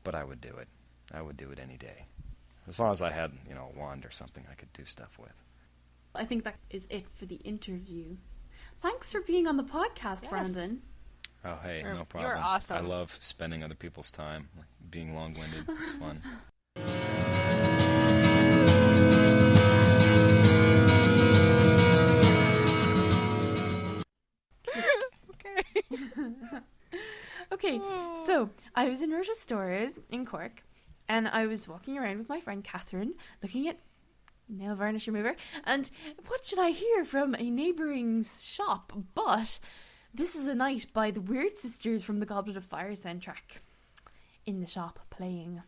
But I would do it. I would do it any day. as long as I had, a wand or something I could do stuff with. I think that is it for the interview. Thanks for being on the podcast, Yes. Brandon. Oh, hey, You're- no problem. you're awesome. I love spending other people's time, being long-winded. It's fun. Okay. Okay, so I was in Rota's Stores in Cork, and I was walking around with my friend Catherine, looking at nail varnish remover, and what should I hear from a neighbouring shop but This Is a Night by the Weird Sisters from the Goblet of Fire soundtrack in the shop playing.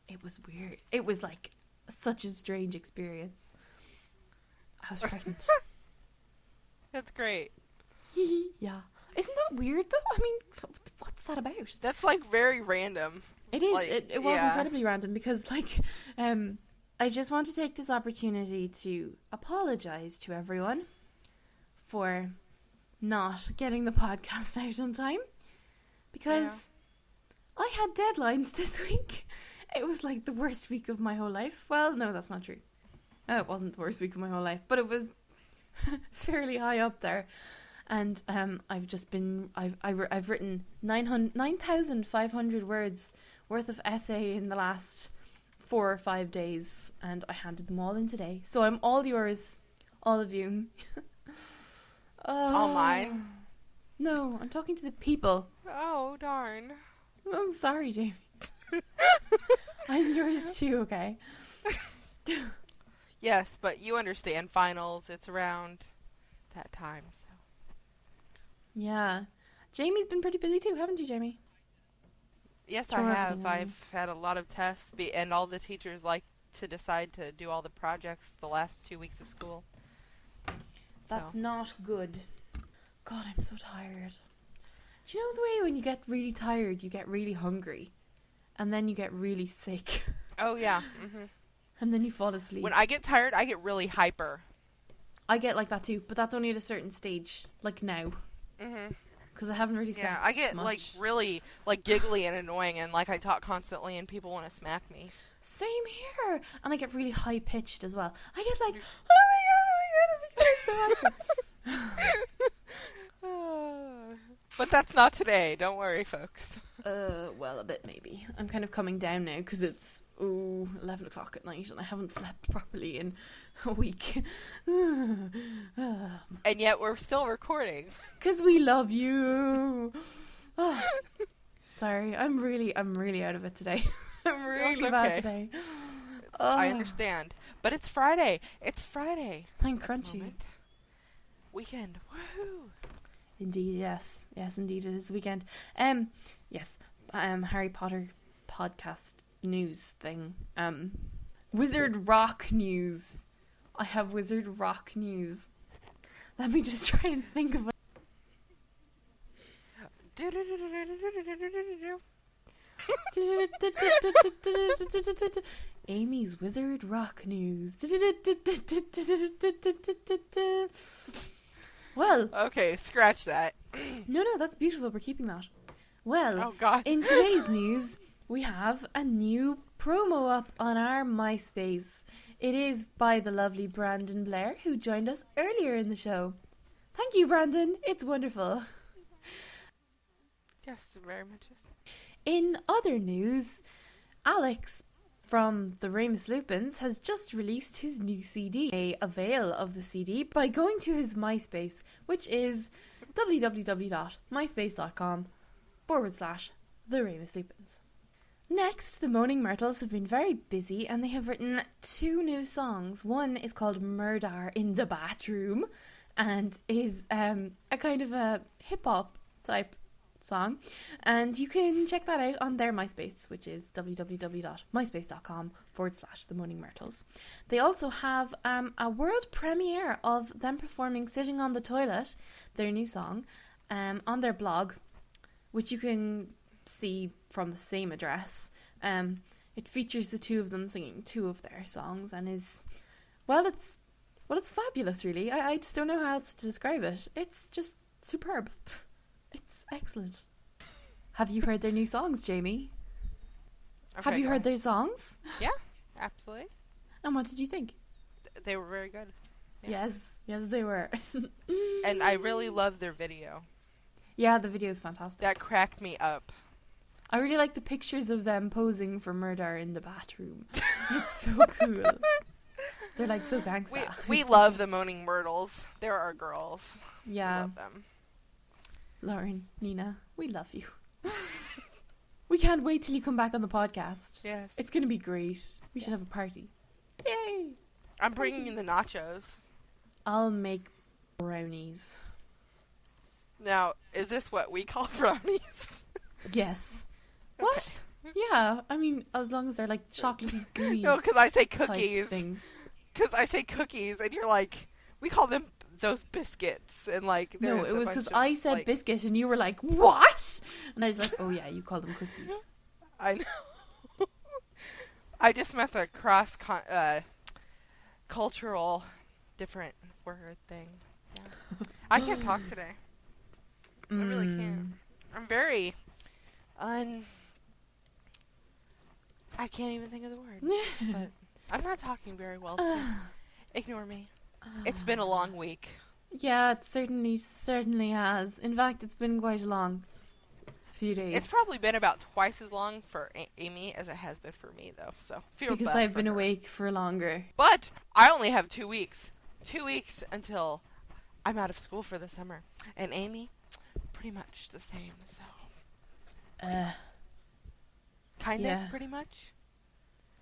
It was weird. It was like such a strange experience. I was frightened. That's great. Yeah. Isn't that weird though? I mean, what's that about? That's like very random. It is. Like, it was yeah. incredibly random because, like, I just want to take this opportunity to apologize to everyone for not getting the podcast out on time because I had deadlines this week. It was like the worst week of my whole life. Well, no, that's not true. No, it wasn't the worst week of my whole life, but it was fairly high up there. And I've written 9,500 words worth of essay in the last 4 or 5 days, and I handed them all in today. So I'm all yours, all of you. All mine? No, I'm talking to the people. Oh, darn. I'm sorry, Jamie. I'm yours too, okay? Yes, but you understand finals. It's around that time, so. Yeah. Jamie's been pretty busy too, haven't you, Jamie? Yes, Throw I everything have. away. I've had a lot of tests, and all the teachers like to decide to do all the projects the last 2 weeks of school. That's So. not good. God, I'm so tired. Do you know the way when you get really tired, you get really hungry, and then you get really sick, Oh, yeah. Hmm. and then you fall asleep? When I get tired, I get really hyper. I get like that too, but that's only at a certain stage, like now, Hmm. because I haven't really slept Yeah, I get much. like really like giggly and annoying, and like I talk constantly, and people want to smack me. Same here, and I get really high pitched as well. I get like, oh my god, I'm so happy. But that's not today. Don't worry, folks. Well, a bit maybe. I'm kind of coming down now because it's 11 o'clock at night and I haven't slept properly in a week. And yet we're still recording. Because we love you. Oh, sorry, I'm really out of it today. I'm really It's bad okay. today. I Oh, understand. But it's Friday. It's Friday. Thank at the Crunchy. moment. Weekend. Woohoo. Indeed, yes. Yes, indeed, it is the weekend. Yes, Harry Potter podcast news thing. Wizard Rock news. I have Wizard Rock news. Let me just try and think of it. Amy's Wizard Rock news. Well, Okay, scratch that. no, that's beautiful. We're keeping that. Well, Oh, God. in today's news, we have a new promo up on our MySpace. It is by the lovely Brandon Blair, who joined us earlier in the show. Thank you, Brandon. It's wonderful. Yes, very much. Yes. In other news, Alex from the Remus Lupins has just released his new CD. Avail of the CD by going to his MySpace, which is www.myspace.com/The Remus Lupins. Next, the Moaning Myrtles have been very busy and they have written 2 new songs. One is called Murder in the Bathroom and is a kind of a hip-hop type song, and you can check that out on their MySpace, which is www.myspace.com/The Moaning Myrtles. They also have a world premiere of them performing Sitting on the Toilet, their new song, on their blog, which you can see from the same address. It features the 2 of them singing 2 of their songs and is, it's fabulous, really. I just don't know how else to describe it. It's just superb. It's excellent. Have you heard their new songs, Jamie? Okay, Have you go heard on. their songs? Yeah. Absolutely. And what did you think? They were very good. Yes, they were. And I really loved their video. Yeah, the video is fantastic. That cracked me up. I really like the pictures of them posing for murder in the bathroom. It's so cool. They're like so gangsta. We love the Moaning Myrtles. They're our girls. Yeah. We love them. Lauren, Nina, we love you. We can't wait till you come back on the podcast. Yes. It's going to be great. We should have a party. Yay! I'm bringing in the nachos. I'll make brownies. Now, is this what we call brownies? Yes. Okay. What? Yeah, I mean, as long as they're like chocolatey gooey. No, because I say type cookies. things. Because I say cookies, and you're like, we call them those biscuits, and like. No, there's it a was bunch because of, I said like, biscuit and you were like, what? And I was like, oh yeah, you call them cookies. I know. I just meant the cross cultural different word thing. Yeah. I can't talk today. I really can't. I'm very I can't even think of the word. But I'm not talking very well today. Ignore me. It's been a long week. Yeah, it certainly has. In fact, it's been quite a long few days. It's probably been about twice as long for Amy as it has been for me, though. So feel because bad I've for been her. awake for longer. But I only have 2 weeks. 2 weeks until I'm out of school for the summer. And Amy, pretty much the same. So kind yeah. of, pretty much.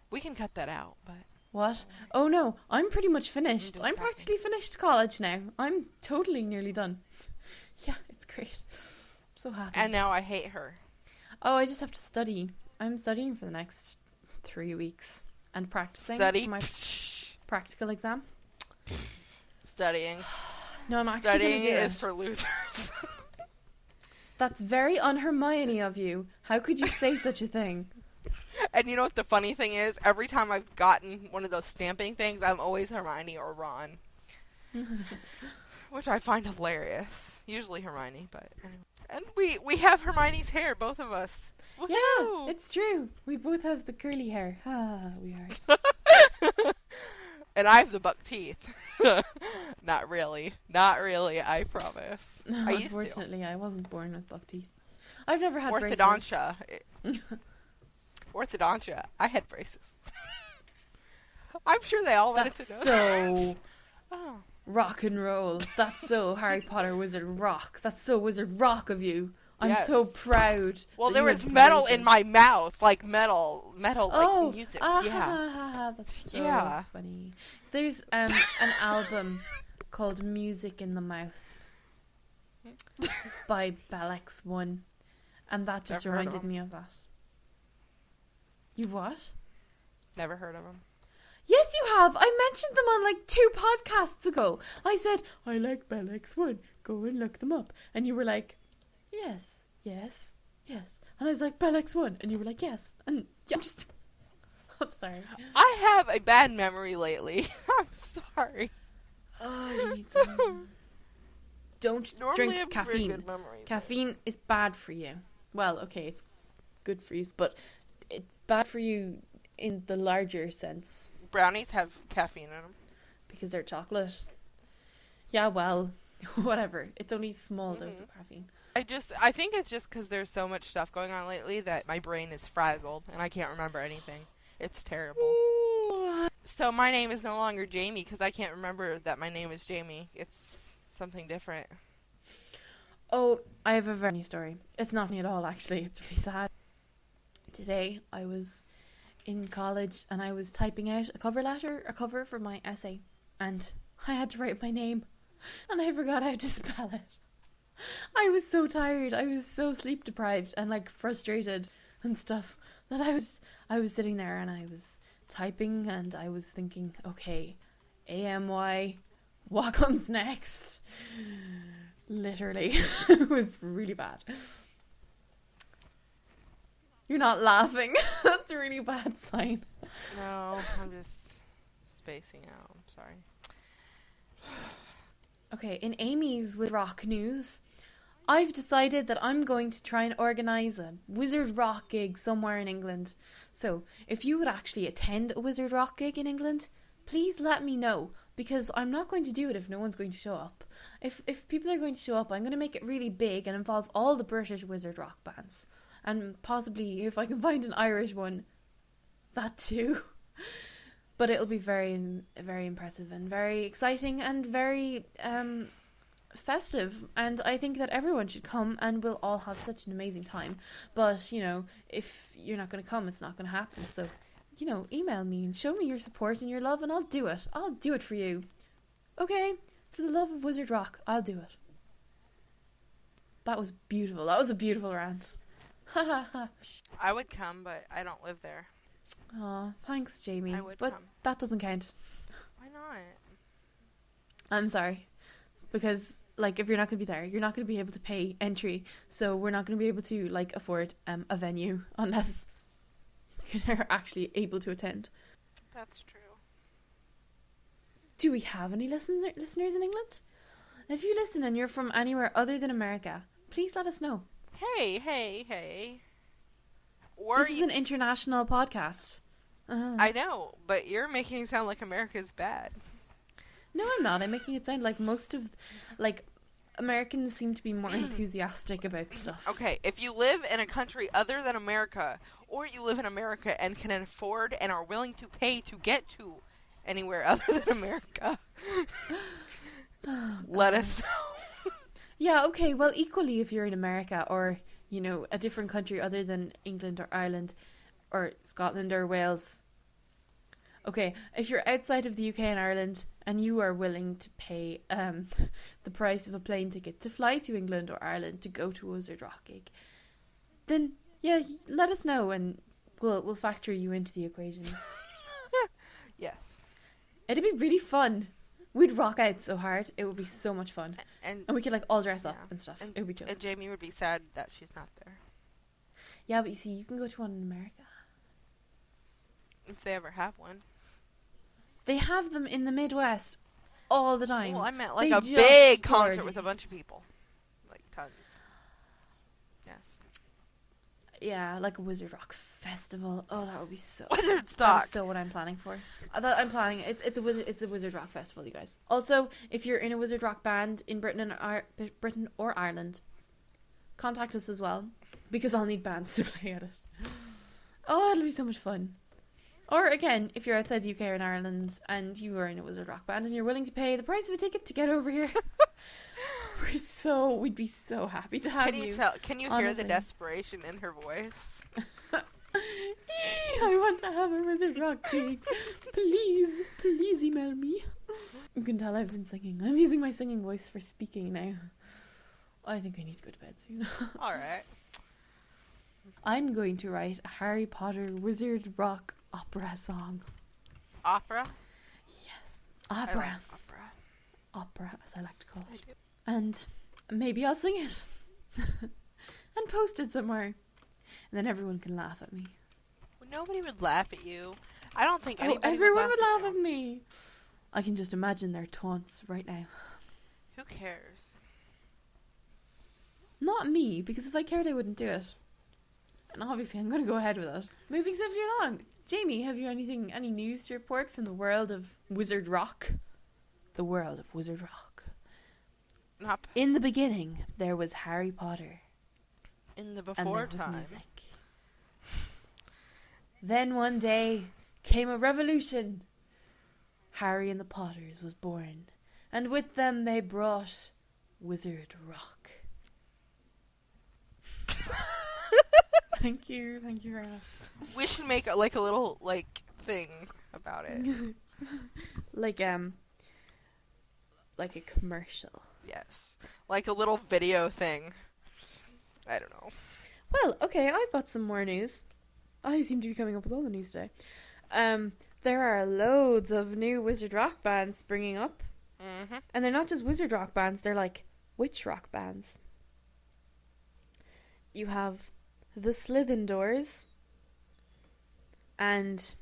We can cut that out, but What? Oh no, I'm pretty much finished. just I'm talking. practically finished college now. I'm totally nearly done. Yeah, it's great. I'm so happy. and now I hate her. Oh, I just have to study. I'm studying for the next 3 weeks and practicing Study. for my practical exam. Studying. No, I'm actually Studying going to do is it. for losers. That's very un-Hermione of you. How could you say such a thing? And you know what the funny thing is? Every time I've gotten one of those stamping things, I'm always Hermione or Ron. Which I find hilarious. Usually Hermione, but anyway. And we have Hermione's hair, both of us. Yeah, Woohoo! it's true. We both have the curly hair. Ah, we are. And I have the buck teeth. Not really. Not really, I promise. No, I used to. unfortunately, I wasn't born with buck teeth. I've never had Orthodontia. Orthodontia. I had braces. I'm sure they all wanted That's to know so that. Oh. rock and roll. That's so Harry Potter Wizard Rock. That's so Wizard Rock of you. I'm so Yes. proud. Well, that there you was had metal braces. in my mouth, like metal, Oh, like music. ah, Yeah. ha, ha, ha, that's so Yeah. funny. There's an album called Music in the Mouth by Balex One, and that just Never heard of reminded him. me of that. You what? Never heard of them. Yes, you have. I mentioned them on like 2 podcasts ago. I said, I like Balex One. Go and look them up. And you were like, yes, yes, yes. And I was like, Balex One. And you were like, yes. And yeah, I'm sorry. I have a bad memory lately. I'm sorry. Oh, you need some. Don't Normally I drink have a very caffeine. good memory. Caffeine is bad for you. Well, okay, it's good for you, but it's bad for you in the larger sense Brownies have caffeine in them. because they're chocolate. Yeah, well, whatever. It's only a small dose of caffeine. I think it's just because there's so much stuff going on lately that my brain is frazzled and I can't remember anything. It's terrible. So my name is no longer Jamie because I can't remember that my name is Jamie. It's something different. Oh, I have a very funny story. It's not funny at all, actually. It's really sad. Today, I was in college and I was typing out a cover for my essay, and I had to write my name, and I forgot how to spell it. I was so tired. I was so sleep deprived and like frustrated and stuff that I was sitting there and I was typing and I was thinking, okay, AMY, what comes next? Literally. It was really bad. You're not laughing. That's a really bad sign. No, I'm just spacing out. I'm sorry. Okay, in Amy's with rock news, I've decided that I'm going to try and organise a Wizard Rock gig somewhere in England. So, if you would actually attend a Wizard Rock gig in England, please let me know, because I'm not going to do it if no one's going to show up. If people are going to show up, I'm going to make it really big and involve all the British Wizard Rock bands. And possibly, if I can find an Irish one, that too. But it'll be very, very impressive and very exciting and very festive. And I think that everyone should come and we'll all have such an amazing time. But, you know, if you're not going to come, it's not going to happen. So, you know, email me and show me your support and your love and I'll do it. I'll do it for you. Okay? For the love of Wizard Rock, I'll do it. That was beautiful. That was a beautiful rant. Ha ha ha. I would come, but I don't live there. Aw, thanks, Jamie. I would but come. that doesn't count. Why not? I'm sorry. Because, like, if you're not going to be there, you're not going to be able to pay entry. So we're not going to be able to, like, afford a venue unless you're actually able to attend. That's true. Do we have any listeners in England? If you listen and you're from anywhere other than America, please let us know. Hey. Or This is an international podcast. I know, but you're making it sound like America's bad. No, I'm not. I'm making it sound like most of, like, Americans seem to be more enthusiastic about stuff. Okay, if you live in a country other than America, or you live in America and can afford and are willing to pay to get to anywhere other than America, let us know. Yeah, okay. Well, equally, if you're in America or, you know, a different country other than England or Ireland or Scotland or Wales. Okay, if you're outside of the UK and Ireland and you are willing to pay the price of a plane ticket to fly to England or Ireland to go to a Wizard Rock gig, then, yeah, let us know and we'll factor you into the equation. Yes. It'd be really fun. We'd rock out so hard. It would be so much fun. And we could, like, all dress up yeah. and stuff. And, It would be cool. and Jamie would be sad that she's not there. Yeah, but you see, you can go to one in America. If they ever have one. They have them in the Midwest all the time. Well, I meant like They a just big toured. concert with a bunch of people. Like tons. Yes. Yeah, like a Wizard Rock festival. Oh, that would be so. Wizard That stock. is so what I'm planning for. I'm planning. It's a Wizard Rock festival, you guys. Also, if you're in a Wizard Rock band in Britain or Ireland, contact us as well, because I'll need bands to play at it. Oh, it'll be so much fun. Or again, if you're outside the UK or in Ireland and you are in a Wizard Rock band and you're willing to pay the price of a ticket to get over here, we'd be so happy to have you. Can you hear honestly. the desperation in her voice? I want to have a Wizard Rock gig. Please email me. You can tell I've been singing. I'm using my singing voice for speaking now. I think I need to go to bed soon. Alright. I'm going to write a Harry Potter Wizard Rock opera song. Opera? Yes. I Opera. like opera. Opera, as I like to call I it. do. And maybe I'll sing it. And post it somewhere. And then everyone can laugh at me. Well, nobody would laugh at you. I don't think Oh, anybody everyone would laugh you. at me. I can just imagine their taunts right now. Who cares? Not me, because if I cared, I wouldn't do it. And obviously, I'm going to go ahead with it. Moving swiftly along. Jamie, have you any news to report from the world of Wizard Rock? The world of Wizard Rock. Not In the beginning, there was Harry Potter. in the And before there was time. music. Then one day came a revolution. Harry and the Potters was born. And with them they brought Wizard Rock. Thank you very much. We should make a little thing about it. like a commercial. Yes, like a little video thing. I don't know. Well, okay, I've got some more news. I seem to be coming up with all the news today. There are loads of new Wizard Rock bands springing up. Mm-hmm. And they're not just Wizard Rock bands, they're like witch rock bands. You have the Slithin Doors. And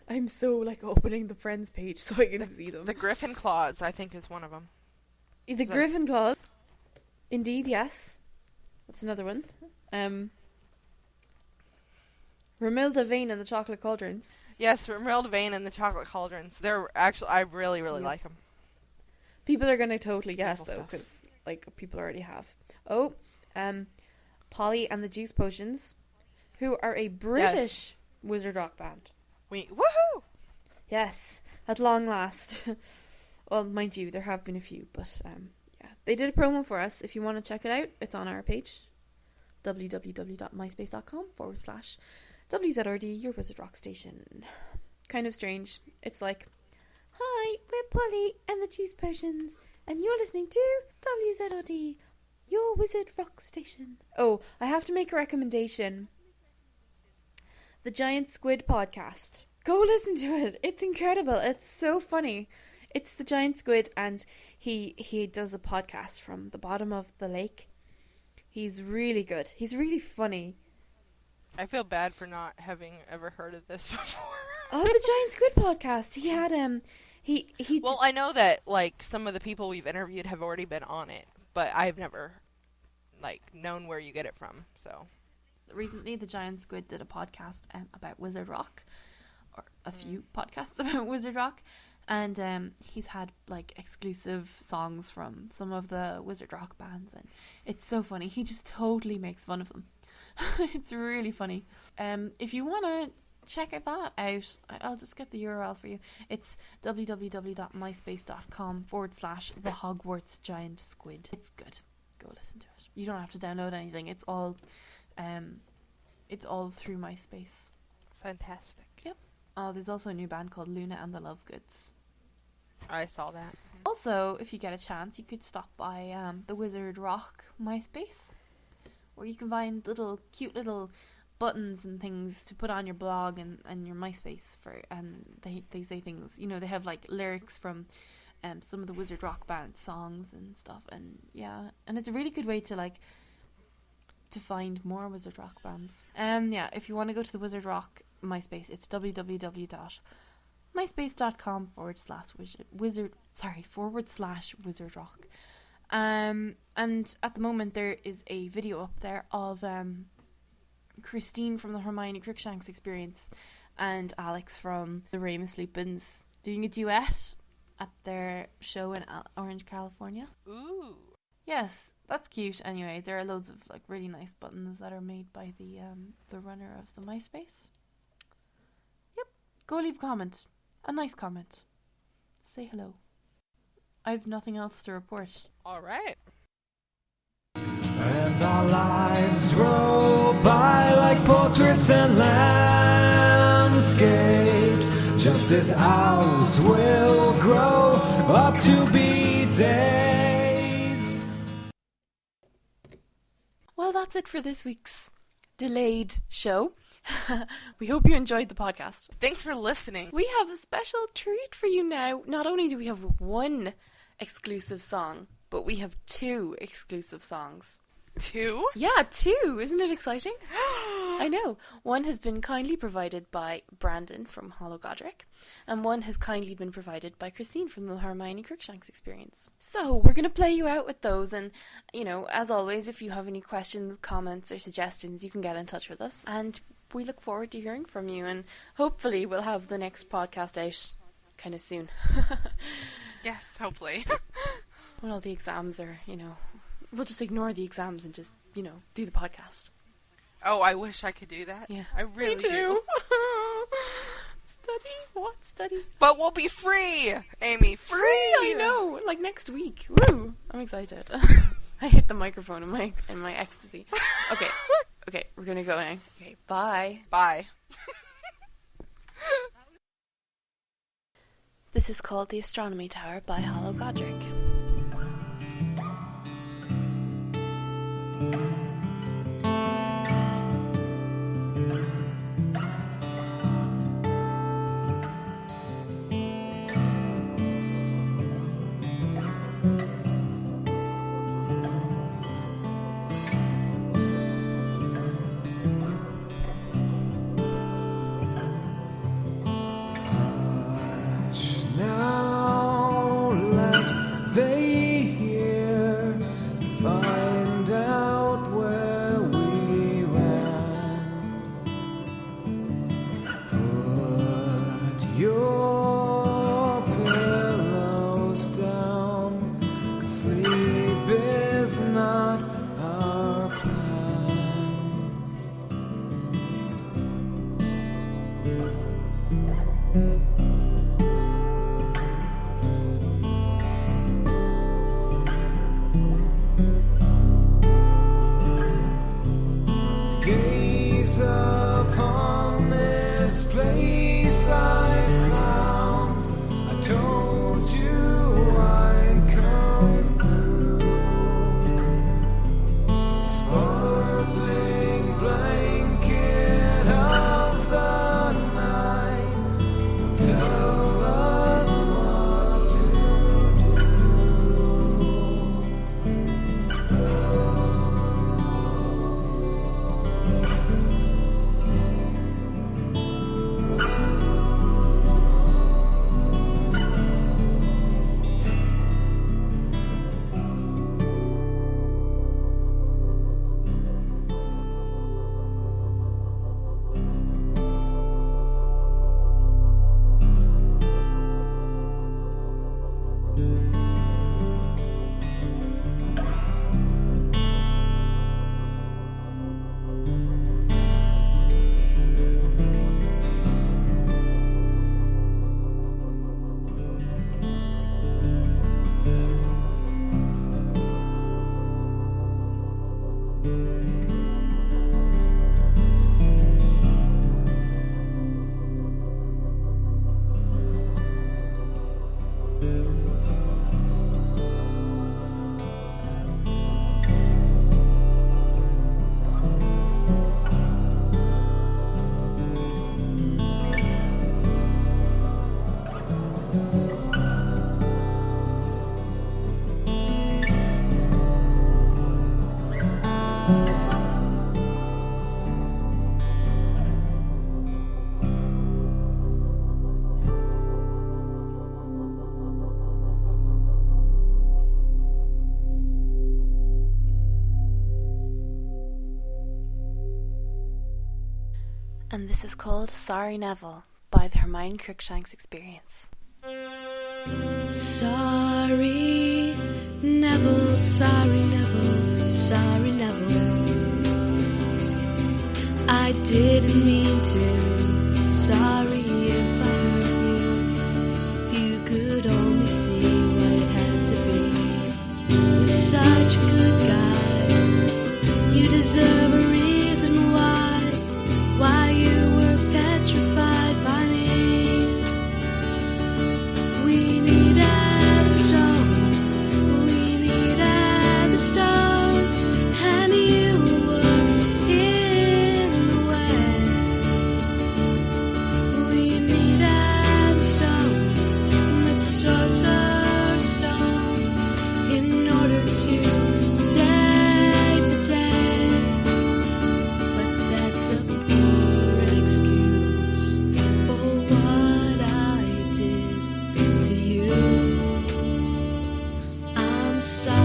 I'm so opening the Friends page so I can see them. The Griffin Claws, I think, is one of them. The Griffin Claws. Indeed, yes. That's another one. Romilda Vane and the Chocolate Cauldrons. Yes, Romilda Vane and the Chocolate Cauldrons. They're actually, I really, really like them. People are going to totally guess, Beautiful though, stuff. because, like, people already have. Oh, Polly and the Juice Potions, who are a British wizard rock band. Woohoo! Yes, at long last. Well, mind you, there have been a few, but yeah. They did a promo for us. If you want to check it out, it's on our page. www.myspace.com/WZRD, your wizard rock station. Kind of strange. It's like, hi, we're Polly and the Juice Potions, and you're listening to WZRD, your wizard rock station. Oh, I have to make a recommendation. The Giant Squid podcast. Go listen to it. It's incredible. It's so funny. It's the Giant Squid, and he does a podcast from the bottom of the lake. He's really good. He's really funny. I feel bad for not having ever heard of this before. Oh, the Giant Squid podcast. He had he Well, I know that like some of the people we've interviewed have already been on it, but I've never like known where you get it from. So recently the Giant Squid did a podcast about Wizard Rock, or a few podcasts about Wizard Rock, and he's had like exclusive songs from some of the Wizard Rock bands, and it's so funny. He just totally makes fun of them. It's really funny. If you want to check that out, I'll just get the URL for you. It's www.myspace.com/the Hogwarts Giant Squid. It's good. Go listen to it. You don't have to download anything. It's all through MySpace. fantastic. Yep. Oh, there's also a new band called Luna and the Love Goods. I saw that. Also, if you get a chance, you could stop by the Wizard Rock MySpace, where you can find cute little buttons and things to put on your blog and your MySpace and they say things, they have like lyrics from some of the Wizard Rock band songs and stuff, and yeah, and it's a really good way to find more Wizard Rock bands. Yeah, if you want to go to the Wizard Rock MySpace, it's www.myspace.com/wizard rock. And at the moment there is a video up there of Christine from the Hermione Cruikshanks Experience and Alex from the Ramus Lupins doing a duet at their show in Orange, California. Ooh. Yes, that's cute. Anyway, there are loads of really nice buttons that are made by the runner of the MySpace. Yep, go leave a comment, a nice comment. Say hello. I have nothing else to report. All right. As our lives roll by like portraits and landscapes, just as ours will grow up to be days. Well, that's it for this week's delayed show. We hope you enjoyed the podcast. Thanks for listening. We have a special treat for you now. Not only do we have one exclusive song, but we have two exclusive songs. 2? Yeah, 2. Isn't it exciting? I know. One has been kindly provided by Brandon from Hollow Godric, and one has kindly been provided by Christine from the Hermione Cruikshanks Experience. So, we're going to play you out with those, and, as always, if you have any questions, comments, or suggestions, you can get in touch with us, and we look forward to hearing from you, and hopefully we'll have the next podcast out kind of soon. Yes, hopefully. When all the exams are, we'll just ignore the exams and just, do the podcast. Oh, I wish I could do that. Yeah. I really Me too. do. Study? What? Study? But we'll be free, Amy. Free! I know. Next week. Woo! I'm excited. I hit the microphone in my ecstasy. Okay. Okay, we're gonna go now. Okay, bye. Bye. This is called The Astronomy Tower by Hollow Godric. gaze upon this place I found. I told you I'd come through. Sparkling blanket of the night, tell us what to do. And this is called Sorry Neville by the Hermione Cruikshanks Experience. Sorry, Neville, sorry, Neville, sorry, Neville. I didn't mean to. Sorry if I hurt you. You could only see what it had to be. You're such a good guy. You deserve a reason why you were petrified by me. We needed a stone. We needed a stone. And you were in the way. We needed a stone, the sorcerer's stone, in order to save the day. But that's a poor excuse for what I did to you. I'm sorry.